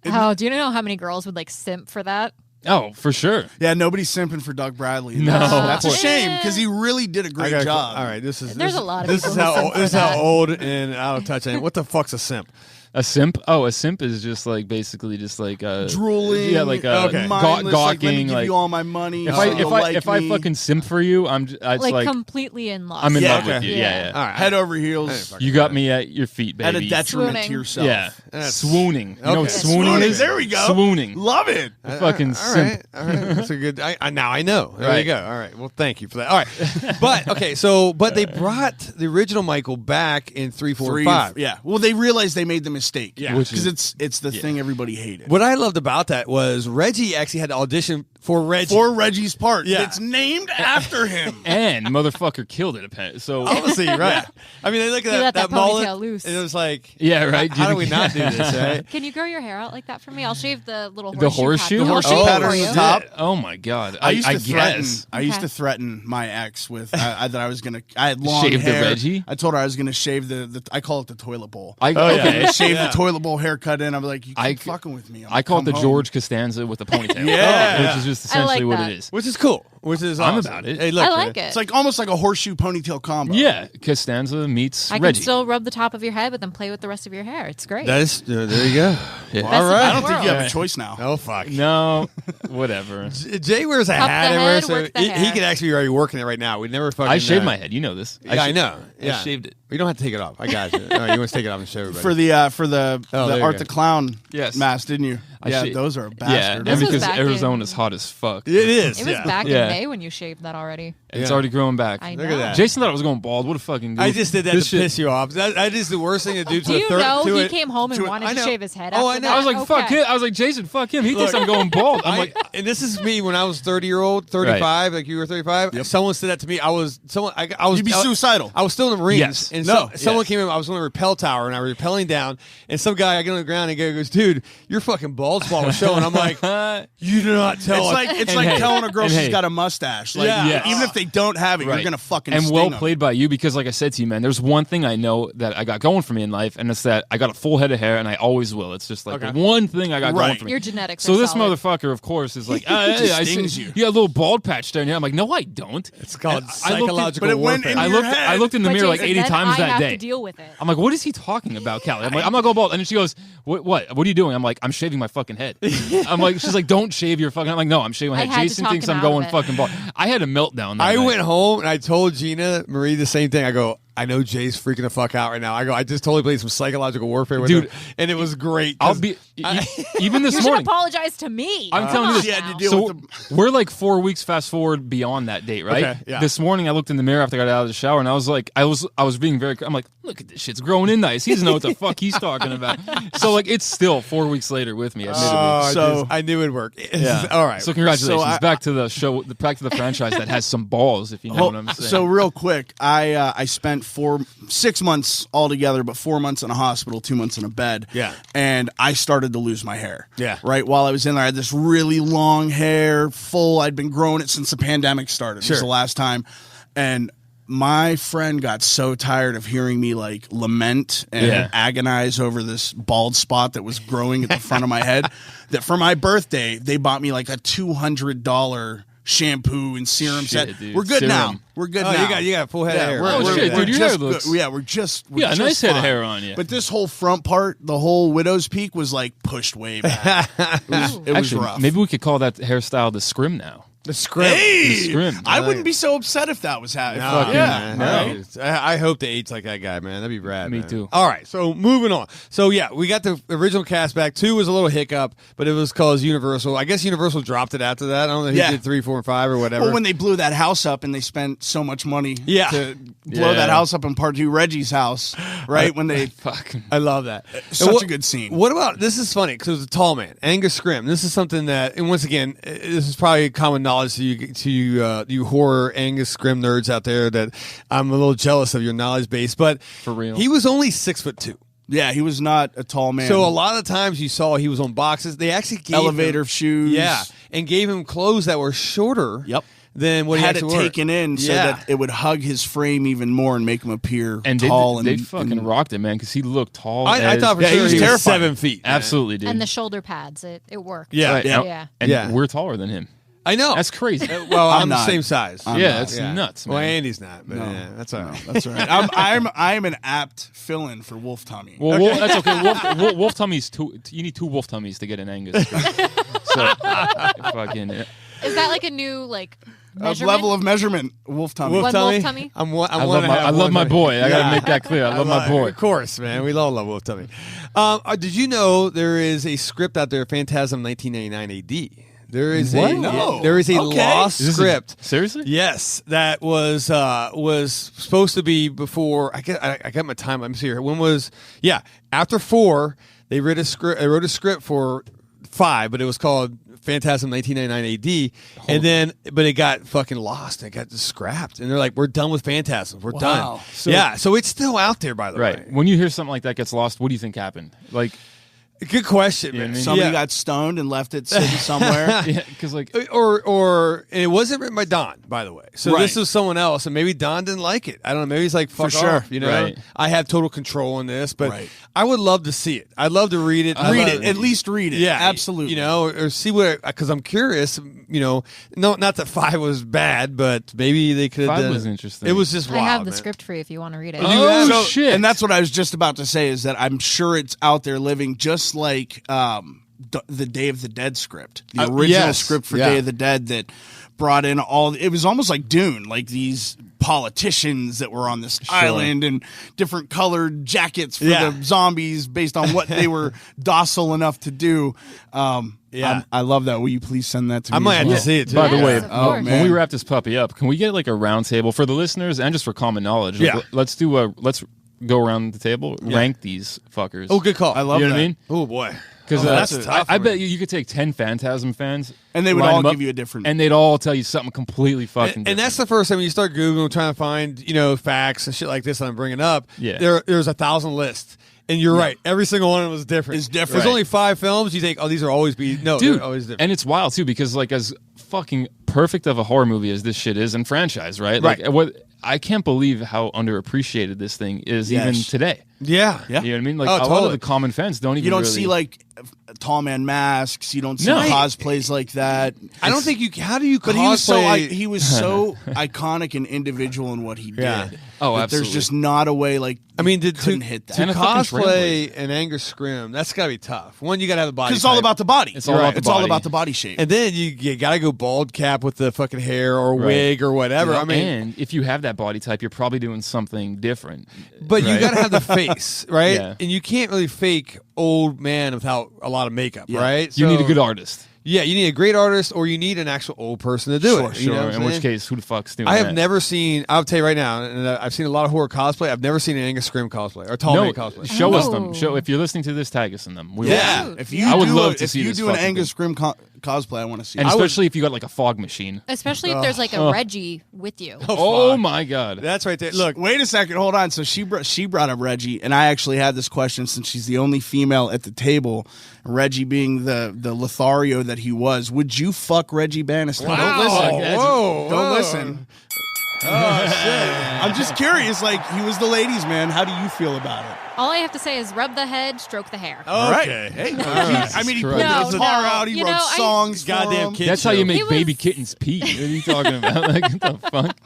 Speaker 4: Oh, do you know how many girls would like simp for that?
Speaker 3: Oh, for sure.
Speaker 5: Yeah, nobody's simping for Doug Bradley.
Speaker 3: No.
Speaker 5: That's a
Speaker 4: Yeah.
Speaker 5: shame because he really did a great job.
Speaker 2: All right, this is
Speaker 4: There's
Speaker 2: this,
Speaker 4: a lot of
Speaker 2: this
Speaker 4: people
Speaker 2: is
Speaker 4: who
Speaker 2: how
Speaker 4: simp
Speaker 2: old,
Speaker 4: for
Speaker 2: this is how
Speaker 4: that.
Speaker 2: old and out of touch I am. What the fuck's a simp?
Speaker 3: A simp? Oh, a simp is just like basically just like
Speaker 5: Drooling,
Speaker 3: Yeah, like
Speaker 2: Okay.
Speaker 5: mindless, like, let me
Speaker 3: gawking.
Speaker 5: give
Speaker 3: Like
Speaker 5: you all my money.
Speaker 3: if
Speaker 5: so
Speaker 3: I
Speaker 5: you'll like
Speaker 3: if I
Speaker 5: me.
Speaker 3: fucking simp for you, it's
Speaker 4: Like,
Speaker 3: like
Speaker 4: completely in love.
Speaker 3: I'm in
Speaker 5: Yeah,
Speaker 3: love with
Speaker 5: okay.
Speaker 3: you.
Speaker 4: Yeah.
Speaker 3: Yeah.
Speaker 2: All right,
Speaker 5: head over heels
Speaker 3: You got me at your feet, baby.
Speaker 5: at a detriment
Speaker 4: Swooning.
Speaker 5: to yourself.
Speaker 3: Yeah.
Speaker 2: That's-
Speaker 3: Swooning. You know what
Speaker 2: Okay.
Speaker 3: swooning is?
Speaker 5: There we go.
Speaker 3: Swooning.
Speaker 5: Love it.
Speaker 3: Fucking
Speaker 2: all
Speaker 3: simp.
Speaker 2: right, all right. That's a good. Now I know. There
Speaker 3: Right.
Speaker 2: you go. All right. Well, thank you for that. All right, but okay. But they brought the original Michael back in 3, 4, and 5.
Speaker 5: Yeah. Well, they realized they made the mistake.
Speaker 2: Yeah.
Speaker 3: Which
Speaker 5: Because
Speaker 3: is-
Speaker 5: it's the thing everybody hated.
Speaker 2: What I loved about that was Reggie actually had to audition for Reggie.
Speaker 5: For Reggie's part.
Speaker 2: Yeah.
Speaker 5: It's named after him.
Speaker 3: And motherfucker killed it apparently. So
Speaker 2: Obviously, right. I mean, they look
Speaker 4: He
Speaker 2: at
Speaker 4: let
Speaker 2: that
Speaker 4: that
Speaker 2: mullet,
Speaker 4: ponytail loose.
Speaker 2: and it was like,
Speaker 3: yeah, right.
Speaker 2: how do we not do this, right?
Speaker 4: Can you grow your hair out like that for me? I'll shave the little
Speaker 3: The
Speaker 4: horseshoe.
Speaker 3: horseshoe?
Speaker 4: pattern.
Speaker 3: The
Speaker 4: I'll
Speaker 3: horseshoe
Speaker 4: shave it
Speaker 5: pattern
Speaker 4: for
Speaker 5: on
Speaker 4: you.
Speaker 5: the top.
Speaker 3: Oh my god.
Speaker 5: I used to threaten.
Speaker 3: guess.
Speaker 5: I used
Speaker 4: Okay.
Speaker 5: to threaten my ex with that I was gonna. I had long
Speaker 3: Shave the
Speaker 5: hair.
Speaker 3: Reggie?
Speaker 5: I told her I was gonna shave the. I call it the toilet bowl.
Speaker 3: Okay.
Speaker 5: Shave
Speaker 2: Yeah.
Speaker 5: the toilet bowl haircut in. I'm like, you keep
Speaker 3: I-
Speaker 5: fucking with me. I'm
Speaker 3: I
Speaker 5: like,
Speaker 3: call it
Speaker 5: come
Speaker 3: the
Speaker 5: home.
Speaker 3: George Costanza with a ponytail.
Speaker 5: Yeah.
Speaker 3: Which is just
Speaker 4: I like
Speaker 3: essentially what
Speaker 4: that.
Speaker 3: it is.
Speaker 2: Which is cool. Which is
Speaker 3: I'm
Speaker 2: awesome.
Speaker 3: about it.
Speaker 2: Hey, look,
Speaker 4: I like
Speaker 2: man.
Speaker 4: it.
Speaker 5: It's like almost like a horseshoe ponytail combo.
Speaker 3: Yeah, Costanza meets
Speaker 4: I can
Speaker 3: Reggie.
Speaker 4: still rub the top of your head, but then play with the rest of your hair. It's great.
Speaker 2: That is, there you go.
Speaker 3: Yeah.
Speaker 2: All
Speaker 4: Best of
Speaker 2: right.
Speaker 5: I don't think you have
Speaker 4: World.
Speaker 5: a choice now.
Speaker 2: Oh fuck.
Speaker 3: No, whatever.
Speaker 2: Jay wears a
Speaker 4: Cup
Speaker 2: hat
Speaker 4: the
Speaker 2: everywhere,
Speaker 4: head,
Speaker 2: so
Speaker 4: work the
Speaker 2: he
Speaker 4: hair.
Speaker 2: could actually be already working it right now. We never fucking.
Speaker 3: I shaved my head. You know this.
Speaker 2: Yeah, I know.
Speaker 3: I
Speaker 2: Yeah.
Speaker 3: shaved it.
Speaker 2: We don't have to take it off. I got you. No, you want to take it off and show everybody.
Speaker 5: For the
Speaker 2: Oh, there you
Speaker 5: Art
Speaker 2: go.
Speaker 5: the Clown
Speaker 3: Yes.
Speaker 5: mask, didn't you?
Speaker 3: I
Speaker 5: Yeah,
Speaker 3: sha-
Speaker 5: those are a
Speaker 3: Yeah,
Speaker 5: bastard.
Speaker 3: and
Speaker 4: This was
Speaker 3: because
Speaker 4: back
Speaker 3: Arizona
Speaker 4: in-
Speaker 3: is hot as fuck.
Speaker 2: it is.
Speaker 4: It was
Speaker 2: yeah.
Speaker 4: back
Speaker 3: Yeah.
Speaker 4: in May when you shaved that already.
Speaker 3: It's
Speaker 2: Yeah.
Speaker 3: already growing back.
Speaker 4: I
Speaker 2: Look
Speaker 4: know.
Speaker 2: at that.
Speaker 3: Jason thought I was going bald. What a fucking goof.
Speaker 2: I just did that
Speaker 3: This
Speaker 2: to
Speaker 3: shit-
Speaker 2: piss you off. That is the worst thing to do to
Speaker 4: Do
Speaker 2: a
Speaker 4: you
Speaker 2: third.
Speaker 4: know
Speaker 2: to
Speaker 4: he
Speaker 2: a-
Speaker 4: came home and
Speaker 2: to a-
Speaker 4: wanted
Speaker 2: I
Speaker 4: to
Speaker 2: know.
Speaker 4: shave his head?
Speaker 2: Oh,
Speaker 4: after
Speaker 2: I know.
Speaker 4: that?
Speaker 3: I was like, fuck
Speaker 4: Okay.
Speaker 3: him. I was like, Jason, fuck him. He thinks
Speaker 2: Look,
Speaker 3: I'm going bald. I'm like,
Speaker 2: and this is me when I was 30-year-old, 35, like you were 35. Someone said that to me. I was
Speaker 5: You'd be suicidal.
Speaker 2: I was still in the Marines.
Speaker 3: Yes.
Speaker 2: And
Speaker 5: No.
Speaker 2: someone
Speaker 3: Yes.
Speaker 2: came in. I was on a rappel tower and I was rappelling down. And some guy, I get on the ground and he goes, "Dude, your fucking bald spot was showing." I'm like, "You do not tell."
Speaker 5: It's
Speaker 2: us."
Speaker 5: like it's
Speaker 3: And
Speaker 5: like
Speaker 3: hey,
Speaker 5: telling a girl
Speaker 3: and
Speaker 5: she's
Speaker 3: hey.
Speaker 5: got a mustache. Like
Speaker 2: Yeah.
Speaker 5: even if they don't have it,
Speaker 3: Right.
Speaker 5: you're gonna fucking
Speaker 3: and
Speaker 5: sting
Speaker 3: well
Speaker 5: 'em.
Speaker 3: played by you because, like I said to you, man, there's one thing I know that I got going for me in life, and it's that I got a full head of hair, and I always will. It's just like
Speaker 2: Okay.
Speaker 3: the one thing I got going
Speaker 5: Right.
Speaker 3: for me.
Speaker 4: Your genetics
Speaker 3: So
Speaker 4: are
Speaker 3: this
Speaker 4: solid.
Speaker 3: motherfucker, of course, is like, hey, I see
Speaker 5: stings you.
Speaker 3: you got a little bald patch down here. I'm like, no, I don't.
Speaker 2: It's called
Speaker 3: I looked at-
Speaker 2: psychological
Speaker 5: but it went
Speaker 2: warfare.
Speaker 5: in
Speaker 3: I
Speaker 5: your
Speaker 3: looked.
Speaker 5: head.
Speaker 3: I looked in the
Speaker 4: But
Speaker 3: mirror like
Speaker 4: Jason,
Speaker 3: 80
Speaker 4: then
Speaker 3: times
Speaker 4: I
Speaker 3: that
Speaker 4: have
Speaker 3: day.
Speaker 4: to deal with it.
Speaker 3: I'm like, what is he talking about, Callie? I'm like, I'm not going bald. And then she goes, what are you doing? I'm like, I'm shaving my fucking head. I'm like, she's like, don't shave your fucking. I'm like, no, I'm shaving my
Speaker 4: I
Speaker 3: head.
Speaker 4: had to
Speaker 3: Jason
Speaker 4: talk
Speaker 3: thinks
Speaker 4: him
Speaker 3: I'm
Speaker 4: out of
Speaker 3: going
Speaker 4: it.
Speaker 3: fucking bald. I had a meltdown. That
Speaker 2: I
Speaker 3: night.
Speaker 2: went home and I told Gina Marie the same thing. I go, "I know Jay's freaking the fuck out right now." I go, "I just totally played some psychological warfare with
Speaker 3: Dude,
Speaker 2: him, and it was great."
Speaker 3: I'll
Speaker 2: 'cause
Speaker 3: be even this
Speaker 4: You should
Speaker 3: morning.
Speaker 4: apologize to me.
Speaker 3: I'm
Speaker 4: Come
Speaker 3: telling you
Speaker 4: on
Speaker 3: this.
Speaker 5: She had to
Speaker 4: now.
Speaker 5: deal
Speaker 3: So
Speaker 5: with
Speaker 3: we're like 4 weeks fast forward beyond that date, right?
Speaker 2: Okay, yeah.
Speaker 3: This morning I looked in the mirror after I got out of the shower and I was like, I was being very. I'm like, look at this shit's growing in nice. He doesn't know what the fuck he's talking about. So like, it's still 4 weeks later with me. Admittedly.
Speaker 2: Oh,
Speaker 5: So-
Speaker 2: I knew it'd work.
Speaker 3: Yeah.
Speaker 2: All right.
Speaker 3: So congratulations.
Speaker 5: So
Speaker 3: back to the show. Back to the franchise that has some balls. If you know what I'm saying.
Speaker 5: So real quick, I spent 6 months altogether, but 4 months in a hospital, 2 months in a bed.
Speaker 2: Yeah.
Speaker 5: And I started to lose my hair.
Speaker 2: Yeah.
Speaker 5: Right while I was in there, I had this really long hair, full. I'd been growing it since the pandemic started. It was
Speaker 2: Sure.
Speaker 5: the last time, and my friend got so tired of hearing me like lament and
Speaker 3: Yeah.
Speaker 5: agonize over this bald spot that was growing at the front of my head that for my birthday they bought me like a $200 shampoo and serum
Speaker 3: Shit,
Speaker 5: set.
Speaker 3: Dude.
Speaker 5: We're good
Speaker 3: Serum.
Speaker 5: now. We're good
Speaker 2: Oh,
Speaker 5: now.
Speaker 2: you got a full head of hair.
Speaker 3: Oh, shit, dude, your hair
Speaker 5: just
Speaker 3: looks-
Speaker 5: good. Yeah, we're just
Speaker 3: a nice head of
Speaker 5: fine.
Speaker 3: hair on you.
Speaker 5: But this whole front part, the whole widow's peak, was like pushed way back. It was
Speaker 3: Actually,
Speaker 5: rough.
Speaker 3: maybe we could call that hairstyle the scrim now.
Speaker 2: The script.
Speaker 5: Hey,
Speaker 3: The scrim.
Speaker 5: I wouldn't be so upset if that was happening.
Speaker 3: Fucking-
Speaker 5: Yeah,
Speaker 3: no.
Speaker 2: I hope they age like that guy, man. That'd be rad.
Speaker 3: Me
Speaker 2: man.
Speaker 3: too.
Speaker 2: All right, so moving on. So yeah, we got the original cast back. 2 was a little hiccup, but it was called Universal. I guess Universal dropped it after that. I don't know who
Speaker 5: Yeah.
Speaker 2: did 3, 4, and 5 or whatever.
Speaker 5: Well, when they blew that house up and they spent so much money
Speaker 2: Yeah.
Speaker 5: to blow
Speaker 3: Yeah.
Speaker 5: that house up in part 2, Reggie's house, right? When they
Speaker 3: Fucking.
Speaker 2: I love that.
Speaker 5: Such
Speaker 2: And what-
Speaker 5: a good scene.
Speaker 2: What about this? Is funny because it was a tall man, Angus Scrim. This is something that, and once again, this is probably common knowledge to you horror Angus Scrim nerds out there. That I'm a little jealous of your knowledge base, but
Speaker 3: For real.
Speaker 2: he was only 6'2".
Speaker 5: Yeah, he was not a tall man.
Speaker 2: So a lot of times you saw he was on boxes. They actually gave
Speaker 5: elevator
Speaker 2: him,
Speaker 5: shoes.
Speaker 2: yeah, and gave him clothes that were shorter.
Speaker 5: Yep.
Speaker 2: Than what
Speaker 5: had
Speaker 2: he
Speaker 5: it
Speaker 2: actually wore.
Speaker 5: taken in so
Speaker 2: Yeah.
Speaker 5: that it would hug his frame even more and make him appear
Speaker 3: And
Speaker 5: tall.
Speaker 3: they
Speaker 5: and
Speaker 3: fucking rocked it, man, because he looked tall.
Speaker 2: I
Speaker 3: as-
Speaker 2: thought for
Speaker 5: Yeah, he
Speaker 2: sure
Speaker 5: was
Speaker 2: he was
Speaker 5: terrifying.
Speaker 2: 7 feet. man.
Speaker 3: Absolutely, dude.
Speaker 4: And the shoulder pads, it worked.
Speaker 2: Yeah.
Speaker 3: Right,
Speaker 2: Yeah.
Speaker 4: Yeah.
Speaker 3: And
Speaker 2: Yeah.
Speaker 3: we're taller than him.
Speaker 2: I know.
Speaker 3: That's crazy.
Speaker 2: Well, I'm the
Speaker 5: not.
Speaker 2: same size.
Speaker 5: I'm
Speaker 3: yeah,
Speaker 5: not.
Speaker 3: that's nuts, man.
Speaker 2: Well, Andy's not, but yeah, that's all right.
Speaker 5: That's all right. I'm an apt fill-in for Wolf Tummy.
Speaker 3: Well, Wolf, that's okay. Wolf tummies. You need 2 wolf tummies to get an Angus. So, fucking.
Speaker 4: Is that like a new
Speaker 5: A
Speaker 4: measurement?
Speaker 5: level of measurement, Wolf Tummy.
Speaker 2: Wolf
Speaker 4: One
Speaker 2: tummy?
Speaker 4: wolf tummy?
Speaker 2: I'm one. I'm
Speaker 3: I
Speaker 2: one
Speaker 3: love
Speaker 2: and
Speaker 3: my,
Speaker 2: a half,
Speaker 3: I love
Speaker 2: one
Speaker 3: my
Speaker 2: tummy.
Speaker 3: boy. I gotta
Speaker 2: Yeah.
Speaker 3: make that clear. I love my boy.
Speaker 2: Of course, man. We all love Wolf Tummy. Did you know there is a script out there, Phantasm 1999 AD? There is
Speaker 3: What?
Speaker 5: No.
Speaker 2: there is a
Speaker 5: Okay.
Speaker 2: lost
Speaker 3: Is this
Speaker 2: script.
Speaker 3: Seriously?
Speaker 2: Yes, that was supposed to be before. I got my time. I'm here. When was after 4? They wrote a script. I wrote a script for 5, but it was called Phantasm 1999 AD, and then but it got fucking lost. It got scrapped, and they're like, "We're done with Phantasm. We're done." So it's still out there, by the way.
Speaker 3: Right. When you hear something like that gets lost, what do you think happened? Like,
Speaker 2: Good question,
Speaker 3: You know
Speaker 2: man.
Speaker 3: what I mean?
Speaker 5: Somebody
Speaker 2: Yeah.
Speaker 5: got stoned and left it sitting somewhere.
Speaker 3: yeah, because like,
Speaker 2: or and it wasn't written by Don, by the way. So
Speaker 5: Right.
Speaker 2: this was someone else, and maybe Don didn't like it. I don't know. Maybe he's like, "Fuck
Speaker 5: sure.
Speaker 2: off," you know.
Speaker 3: Right.
Speaker 2: I have total control on this, but
Speaker 5: Right.
Speaker 2: I would love to see it. I'd love to read it.
Speaker 5: Read it. At least read it.
Speaker 2: Yeah,
Speaker 5: Absolutely.
Speaker 2: You know, or see what, because I'm curious. You know, no, not that 5 was bad, but maybe they could.
Speaker 3: 5 was interesting.
Speaker 2: It was just wild.
Speaker 4: I have the
Speaker 2: man.
Speaker 4: script for you if you want to read it.
Speaker 3: Oh,
Speaker 5: So-
Speaker 3: shit.
Speaker 5: And that's what I was just about to say is that I'm sure it's out there living just like the Day of the Dead script, the original
Speaker 2: yes.
Speaker 5: script for
Speaker 2: Yeah.
Speaker 5: Day of the Dead that brought in all. It was almost like Dune, like these politicians that were on this island and different colored jackets for
Speaker 2: Yeah.
Speaker 5: the zombies based on what they were docile enough to do.
Speaker 2: Yeah.
Speaker 5: I love that. Will you please send that to me?
Speaker 2: I might
Speaker 5: as
Speaker 2: have
Speaker 5: well?
Speaker 2: to see it too.
Speaker 3: By the
Speaker 4: Yes,
Speaker 3: way,
Speaker 4: of course.
Speaker 5: man.
Speaker 3: when we wrap this puppy up, can we get like a round table for the listeners and just for common knowledge? Like,
Speaker 2: Yeah.
Speaker 3: let's go around the table, rank these fuckers.
Speaker 2: Oh, good call.
Speaker 5: I love
Speaker 3: You know
Speaker 5: that.
Speaker 3: what I mean?
Speaker 2: Oh boy.
Speaker 3: Because
Speaker 2: that's tough
Speaker 3: I
Speaker 2: for
Speaker 3: bet
Speaker 2: me.
Speaker 3: you could take 10 Phantasm fans,
Speaker 5: And they would
Speaker 3: line
Speaker 5: all
Speaker 3: them
Speaker 5: give you a different.
Speaker 3: and they'd all tell you something completely fucking
Speaker 2: And
Speaker 3: different.
Speaker 2: that's the first time when you start Googling, trying to find, facts and shit like this that I'm bringing up.
Speaker 3: Yeah.
Speaker 2: There's 1,000 lists. And you're right. Every single one of them was different.
Speaker 5: Is different.
Speaker 2: There's
Speaker 5: Right.
Speaker 2: only 5 films. You think, oh, these are always no,
Speaker 3: dude.
Speaker 2: they're always different.
Speaker 3: And it's wild too because like as fucking perfect of a horror movie as this shit is and franchise, right?
Speaker 2: Right.
Speaker 3: Like what I can't believe how underappreciated this thing is even
Speaker 5: Yes.
Speaker 3: today.
Speaker 2: yeah.
Speaker 5: Yeah.
Speaker 3: You know what I mean? Like
Speaker 2: Oh,
Speaker 3: a lot
Speaker 2: totally.
Speaker 3: of the common fans don't even.
Speaker 5: you don't
Speaker 3: really,
Speaker 5: see like tall man masks. You don't see
Speaker 3: No.
Speaker 5: cosplays like that.
Speaker 2: I don't think you. How do you?
Speaker 5: But
Speaker 2: cosplay?
Speaker 5: he was so iconic and individual in what he did.
Speaker 2: Yeah.
Speaker 3: Oh,
Speaker 5: that
Speaker 3: absolutely.
Speaker 5: There's just not a way like
Speaker 2: I mean,
Speaker 5: couldn't hit that.
Speaker 2: to
Speaker 3: And a fucking
Speaker 2: cosplay an Angus Scrim, that's got to be tough. One, you got to have the body.
Speaker 5: because it's all
Speaker 2: type.
Speaker 5: about the body.
Speaker 3: It's all about the
Speaker 5: It's all
Speaker 3: body.
Speaker 5: about the body shape.
Speaker 2: And then you got to go bald cap with the fucking hair or wig or whatever. I mean,
Speaker 3: and if you have that body type, you're probably doing something different.
Speaker 2: but you
Speaker 3: right?
Speaker 2: got to have the face, right?
Speaker 3: Yeah.
Speaker 2: And you can't really fake old man without a lot of makeup, right?
Speaker 3: You need a
Speaker 2: So-
Speaker 3: good artist.
Speaker 2: Yeah, you need a great artist, or you need an actual old person to do it. You know what I'm
Speaker 3: In which
Speaker 2: saying?
Speaker 3: case, who the fuck's doing
Speaker 2: I have
Speaker 3: that?
Speaker 2: never seen. I'll tell you right now, and I've seen a lot of horror cosplay. I've never seen an Angus Scrim cosplay or tall man cosplay.
Speaker 3: Show us
Speaker 4: Oh.
Speaker 3: them. Show if you're listening to this, tag us in them. We
Speaker 5: yeah,
Speaker 3: will.
Speaker 5: if you
Speaker 3: I would
Speaker 5: do
Speaker 3: love
Speaker 5: a,
Speaker 3: to
Speaker 5: if
Speaker 3: see
Speaker 5: you
Speaker 3: this
Speaker 5: do an
Speaker 3: fucking
Speaker 5: Angus Scrim cosplay, I want to see.
Speaker 3: And
Speaker 5: it.
Speaker 3: especially if you got like a fog machine.
Speaker 4: Especially if there's like a Reggie with you.
Speaker 3: Oh my god!
Speaker 2: That's right there. Look,
Speaker 5: Wait a second, hold on. So she brought up Reggie, and I actually had this question since she's the only female at the table. Reggie being the Lothario that he was, would you fuck Reggie Bannister?
Speaker 2: Wow.
Speaker 5: Don't listen.
Speaker 2: Whoa,
Speaker 5: Don't
Speaker 2: whoa.
Speaker 5: listen. I'm just curious. Like, he was the ladies' man. How do you feel about it?
Speaker 4: All I have to say is rub the head, stroke the hair.
Speaker 5: All right.
Speaker 2: Okay.
Speaker 5: Hey,
Speaker 3: right.
Speaker 5: I mean, he pulled
Speaker 3: No,
Speaker 5: the guitar
Speaker 4: no.
Speaker 5: out. He
Speaker 4: You
Speaker 5: wrote
Speaker 4: know,
Speaker 5: songs.
Speaker 2: Goddamn
Speaker 5: kid.
Speaker 2: kid.
Speaker 3: That's how you
Speaker 2: show.
Speaker 3: make
Speaker 4: He was-
Speaker 3: baby kittens pee. What are you talking about? Like, what the fuck?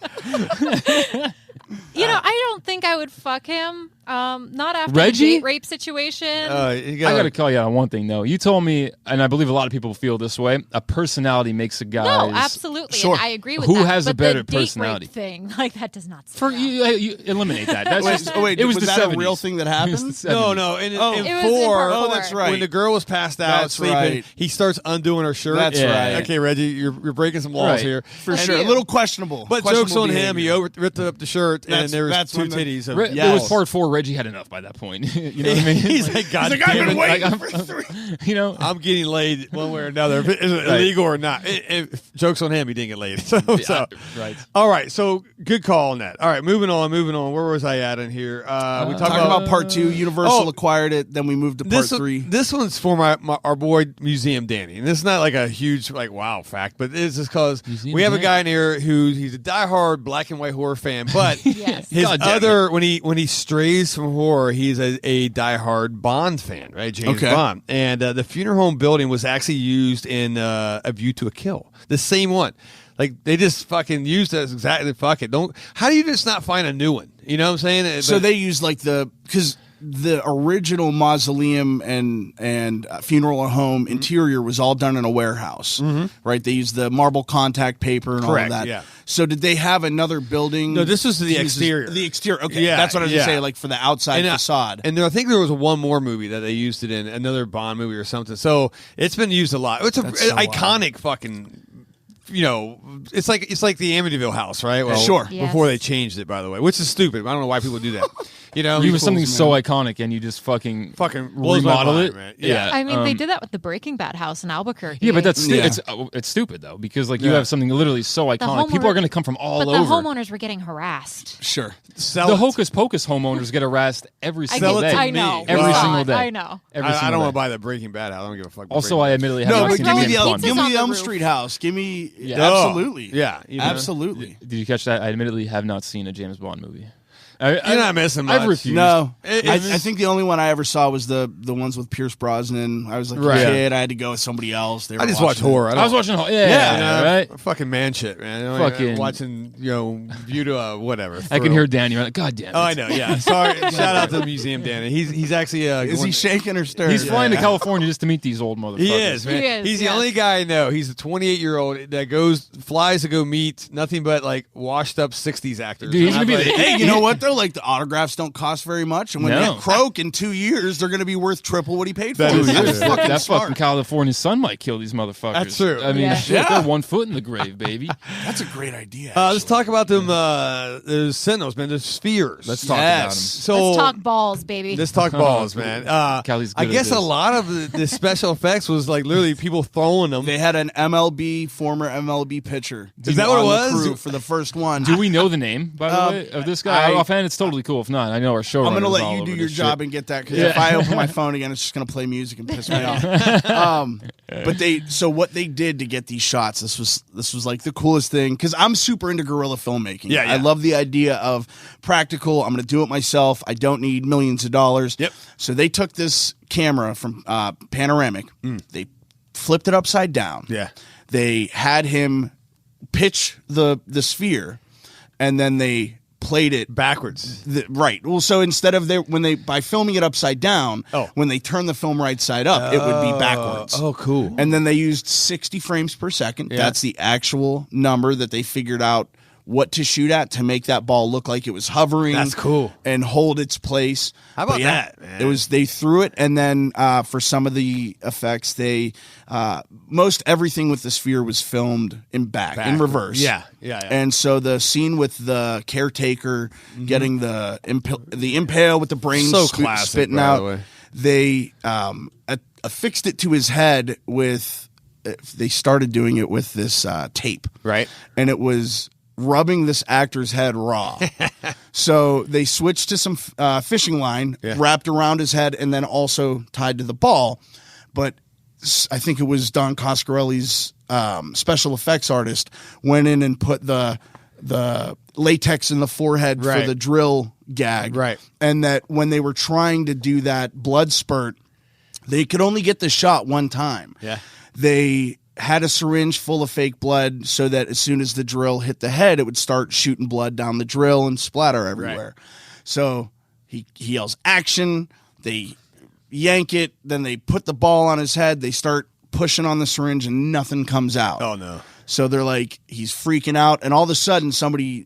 Speaker 4: You know, I don't think I would fuck him. Not after
Speaker 3: Reggie?
Speaker 4: the date rape situation.
Speaker 2: You
Speaker 3: I got to call you on one thing, though. You told me, and I believe a lot of people feel this way, a personality makes a guy.
Speaker 4: no, absolutely.
Speaker 5: Sure.
Speaker 4: And I agree with
Speaker 3: Who
Speaker 4: that.
Speaker 3: has a
Speaker 4: but
Speaker 3: better
Speaker 4: the date rape
Speaker 3: personality?
Speaker 4: thing, like, that does not
Speaker 3: For
Speaker 4: sit
Speaker 3: you eliminate that. That's
Speaker 5: Wait,
Speaker 3: just,
Speaker 5: wait,
Speaker 3: it was
Speaker 5: was
Speaker 3: the
Speaker 5: that
Speaker 3: 70s.
Speaker 5: a real thing that
Speaker 3: It was
Speaker 5: happened?
Speaker 3: the
Speaker 2: No,
Speaker 3: 70s.
Speaker 2: no. In
Speaker 4: It was in part
Speaker 2: four,
Speaker 4: four.
Speaker 5: Oh, that's right.
Speaker 2: when the girl was passed out
Speaker 5: That's
Speaker 2: sleeping,
Speaker 5: right.
Speaker 2: he starts undoing her shirt.
Speaker 5: That's
Speaker 3: Yeah.
Speaker 5: right.
Speaker 2: Okay, Reggie, you're breaking some laws
Speaker 3: Right.
Speaker 2: here.
Speaker 5: For
Speaker 2: And
Speaker 5: sure.
Speaker 2: he-
Speaker 5: A little questionable.
Speaker 2: But
Speaker 5: Questionable
Speaker 2: jokes on him. He
Speaker 5: behavior.
Speaker 2: ripped up the shirt, and
Speaker 5: That's-
Speaker 2: there was
Speaker 5: that's
Speaker 2: two
Speaker 5: when the-
Speaker 2: titties. Of,
Speaker 3: It
Speaker 5: Yes.
Speaker 3: was part 4. Reggie had enough by that point. You know what I mean?
Speaker 2: He's like, God
Speaker 5: He's like, I've
Speaker 2: damn
Speaker 5: been
Speaker 2: it.
Speaker 5: waiting
Speaker 3: I'm-
Speaker 5: for 3.
Speaker 3: you know?
Speaker 2: I'm getting laid one way or another. Is it
Speaker 3: Right.
Speaker 2: illegal or not? If jokes on him. He didn't get laid. So,
Speaker 3: right.
Speaker 2: All right. So good call on that. All right. Moving on. Where was I at in here? We talked
Speaker 5: Talking about part 2, Universal acquired it. Then we moved to part 3.
Speaker 2: This one's for our boy Museum Danny, and this is not like a huge wow fact, but it's just because
Speaker 3: Museum
Speaker 2: we have a
Speaker 3: Danny.
Speaker 2: guy in here he's a diehard black and white horror fan, but
Speaker 4: Yes.
Speaker 2: his
Speaker 3: God damn
Speaker 2: other when he strays from horror, he's a diehard Bond fan, right? James
Speaker 5: Okay.
Speaker 2: Bond, and the funeral home building was actually used in A View to a Kill, the same one. Like they just fucking used it as exactly fuck it. How do you just not find a new one? You know what I'm saying?
Speaker 5: So they used like because the original mausoleum and funeral home interior was all done in a warehouse, right? They used the marble contact paper and
Speaker 2: Correct,
Speaker 5: all of that.
Speaker 2: yeah.
Speaker 5: So did they have another building?
Speaker 2: No, this was the
Speaker 5: to use as-
Speaker 2: exterior.
Speaker 5: The exterior. Okay,
Speaker 2: Yeah,
Speaker 5: that's what I was
Speaker 2: yeah.
Speaker 5: gonna say. Like for the outside facade.
Speaker 2: And I think there was one more movie that they used it in, another Bond movie or something. So it's been used a lot. It's
Speaker 5: That's so
Speaker 2: iconic fucking. You know, it's like the Amityville house, right? Well,
Speaker 5: Sure.
Speaker 4: Yes.
Speaker 2: Before they changed it, by the way, which is stupid. I don't know why people do that. You know,
Speaker 3: You was something so iconic, and you just fucking
Speaker 2: blows my
Speaker 3: remodel
Speaker 2: mind,
Speaker 3: it.
Speaker 2: man. Yeah.
Speaker 4: I mean, they did that with the Breaking Bad house in Albuquerque.
Speaker 3: Yeah, but that's
Speaker 5: Yeah.
Speaker 3: it's stupid though, because like you
Speaker 2: Yeah.
Speaker 3: have something literally so iconic. People are going to come from all
Speaker 4: but
Speaker 3: over.
Speaker 4: the homeowners were getting harassed.
Speaker 5: Sure.
Speaker 2: Sell
Speaker 3: The
Speaker 2: it.
Speaker 3: Hocus Pocus homeowners get harassed every
Speaker 4: I,
Speaker 3: single
Speaker 2: it
Speaker 3: day.
Speaker 2: to
Speaker 4: I
Speaker 2: me.
Speaker 4: know.
Speaker 3: Every
Speaker 4: We saw
Speaker 3: single
Speaker 4: it.
Speaker 3: day.
Speaker 4: I know.
Speaker 3: Every
Speaker 2: I
Speaker 3: single
Speaker 2: don't want
Speaker 3: day.
Speaker 2: to buy the Breaking Bad. I don't give a fuck. about
Speaker 3: Also,
Speaker 2: Breaking
Speaker 3: I
Speaker 2: Bad.
Speaker 3: admittedly have
Speaker 5: No,
Speaker 3: not
Speaker 5: but
Speaker 3: seen
Speaker 5: give me
Speaker 3: James
Speaker 5: the
Speaker 3: Bond.
Speaker 4: Pizzas on the
Speaker 5: Elm
Speaker 4: roof.
Speaker 5: Street house. Give me
Speaker 3: Yeah.
Speaker 5: absolutely.
Speaker 2: Yeah, you know.
Speaker 5: Absolutely.
Speaker 3: Did you catch that? I admittedly have not seen a James Bond movie.
Speaker 2: You're not missing much.
Speaker 3: I've refused.
Speaker 5: No,
Speaker 2: It-
Speaker 5: I
Speaker 2: it's-
Speaker 5: think the only one I ever saw was the ones with Pierce Brosnan. I was like
Speaker 2: Right.
Speaker 5: a kid. I had to go with somebody else. They
Speaker 2: I
Speaker 5: were
Speaker 2: just watch
Speaker 5: watching it.
Speaker 2: horror.
Speaker 3: I was watching. Yeah, right.
Speaker 2: Fucking man shit, man.
Speaker 3: Fucking-
Speaker 2: watching, View to whatever.
Speaker 3: I can hear Danny. Like, God damn it.
Speaker 2: Oh, I know. Yeah. Sorry. Shout out to the Museum Danny. He's actually.
Speaker 5: Is he shaking or stirring?
Speaker 3: He's flying to California just to meet these old motherfuckers.
Speaker 2: He is, man.
Speaker 4: He is,
Speaker 2: He's the
Speaker 4: yes.
Speaker 2: only guy I know. He's a 28-year-old that flies to go meet nothing but like washed up 60s actors.
Speaker 3: Dude, he's
Speaker 2: And
Speaker 3: gonna
Speaker 2: I'm
Speaker 3: be
Speaker 2: like,
Speaker 3: the-
Speaker 5: Hey, you know what though? Like the autographs don't cost very much, and when
Speaker 3: No.
Speaker 5: they croak in 2 years, they're going to be worth triple what he paid for.
Speaker 2: That is
Speaker 5: That's
Speaker 2: true.
Speaker 5: fucking
Speaker 3: that
Speaker 5: smart.
Speaker 3: fucking California sun might kill these motherfuckers.
Speaker 2: That's true.
Speaker 3: I mean,
Speaker 4: Yeah.
Speaker 3: shit,
Speaker 5: Yeah.
Speaker 3: they're 1 foot in the grave, baby.
Speaker 5: That's a great idea.
Speaker 2: Let's talk about them. The Sentinels, man. The spheres.
Speaker 3: Let's talk about them.
Speaker 2: So
Speaker 4: Let's talk balls, baby.
Speaker 2: Let's talk balls, man.
Speaker 3: Callie's
Speaker 2: I
Speaker 3: good at
Speaker 2: guess a
Speaker 3: this.
Speaker 2: lot of the special effects was like literally people throwing them.
Speaker 5: They had an former MLB pitcher.
Speaker 2: Is that what
Speaker 5: on
Speaker 2: it
Speaker 5: the
Speaker 2: was?
Speaker 5: crew for the first one.
Speaker 3: Do we know the name, by the way, of this guy? Offhand, it's totally cool. If not, I know our show.
Speaker 5: I'm going to let you do your job and get that because if I open my phone again, it's just going to play music and piss me off. But what they did to get these shots, this was like the coolest thing because I'm super into guerrilla filmmaking.
Speaker 2: Yeah.
Speaker 5: I love the idea of practical. I'm going to do it myself. I don't need millions of dollars.
Speaker 2: Yep.
Speaker 5: So they took this camera from Panoramic. They flipped it upside down.
Speaker 2: Yeah.
Speaker 5: They had him pitch the sphere, and then they played it
Speaker 2: backwards.
Speaker 5: Right. Well, so instead of by filming it upside down, when they turn the film right side up, it would be backwards.
Speaker 2: Oh, cool.
Speaker 5: And then they used 60 frames per second.
Speaker 2: Yeah.
Speaker 5: That's the actual number that they figured out what to shoot at to make that ball look like it was hovering.
Speaker 2: That's cool.
Speaker 5: And hold its place.
Speaker 2: How about
Speaker 5: But
Speaker 2: that, man?
Speaker 5: They threw it, and then for some of the effects, most everything with the sphere was filmed in reverse.
Speaker 2: Yeah.
Speaker 5: And so the scene with the caretaker getting the impale with the brain
Speaker 2: So classic,
Speaker 5: spitting
Speaker 2: by the
Speaker 5: out,
Speaker 2: way.
Speaker 5: they affixed it to his head with. They started doing it with this tape,
Speaker 2: Right.
Speaker 5: and it was rubbing this actor's head raw. So they switched to some fishing line wrapped around his head and then also tied to the ball. But I think it was Don Coscarelli's special effects artist went in and put the latex in the forehead
Speaker 2: Right.
Speaker 5: for the drill gag.
Speaker 2: Right.
Speaker 5: And that when they were trying to do that blood spurt, they could only get the shot one time.
Speaker 2: Yeah.
Speaker 5: They had a syringe full of fake blood so that as soon as the drill hit the head, it would start shooting blood down the drill and splatter everywhere.
Speaker 2: Right.
Speaker 5: So he yells action, they yank it, then they put the ball on his head, they start pushing on the syringe and nothing comes out.
Speaker 2: Oh, no.
Speaker 5: So they're like, he's freaking out, and all of a sudden somebody,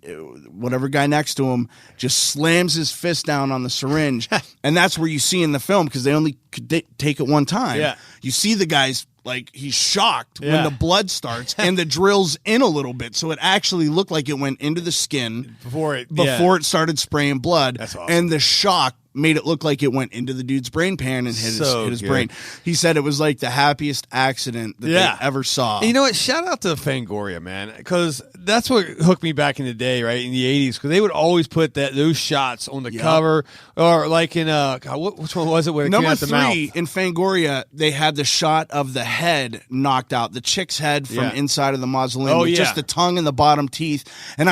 Speaker 5: whatever guy next to him, just slams his fist down on the syringe. And that's where you see in the film, because they only could take it one time.
Speaker 2: Yeah.
Speaker 5: You see the guy's, like, he's shocked when
Speaker 2: Yeah.
Speaker 5: the blood starts and the drill's in a little bit. So it actually looked like it went into the skin
Speaker 2: Before it
Speaker 5: started spraying blood.
Speaker 2: That's awesome.
Speaker 5: And the shock made it look like it went into the dude's brain pan and hit his
Speaker 2: good.
Speaker 5: brain. He said it was like the happiest accident that they ever saw.
Speaker 2: And you know what? Shout out to Fangoria, man, because that's what hooked me back in the day, right, in the 80s, because they would always put those shots on the cover, or like in, which one was it where it came
Speaker 5: Number
Speaker 2: out the
Speaker 5: 3,
Speaker 2: mouth?
Speaker 5: in Fangoria, they had the shot of the head knocked out, the chick's head from inside of the mausoleum with just the tongue and the bottom teeth. And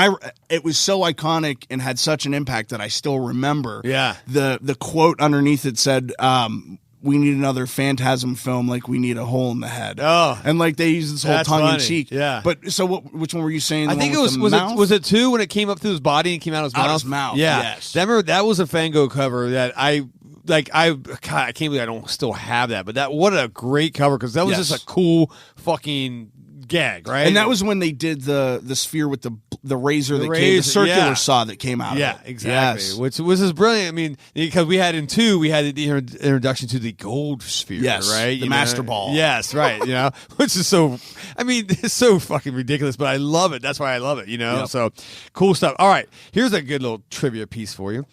Speaker 5: it was so iconic and had such an impact that I still remember.
Speaker 2: Yeah.
Speaker 5: The quote underneath it said, we need another Phantasm film like we need a hole in the head.
Speaker 2: Oh.
Speaker 5: And like they use this whole
Speaker 2: That's
Speaker 5: tongue in
Speaker 2: funny.
Speaker 5: cheek.
Speaker 2: Yeah.
Speaker 5: But so which one were you saying?
Speaker 2: I
Speaker 5: The
Speaker 2: think
Speaker 5: one
Speaker 2: it
Speaker 5: with the
Speaker 2: was
Speaker 5: mouth?
Speaker 2: it 2 when it came up through his body and came out his mouth?
Speaker 5: Out his mouth,
Speaker 2: Yeah.
Speaker 5: yes.
Speaker 2: I remember that was a Fango cover that God, I can't believe I don't still have that. But what a great cover, because that was
Speaker 5: Yes.
Speaker 2: just a cool fucking gag, right?
Speaker 5: And that was when they did the sphere with the razor that came, the
Speaker 2: razor,
Speaker 5: circular saw that came out.
Speaker 2: Yeah,
Speaker 5: of it.
Speaker 2: exactly.
Speaker 5: Yes.
Speaker 2: Which was just brilliant. I mean, because we had in 2, we had the introduction to the gold sphere,
Speaker 5: Yes,
Speaker 2: right?
Speaker 5: the master ball.
Speaker 2: Yes, right. Which is so, I mean, it's so fucking ridiculous, but I love it. That's why I love it,
Speaker 5: Yep.
Speaker 2: So cool stuff. All right, here's a good little trivia piece for you.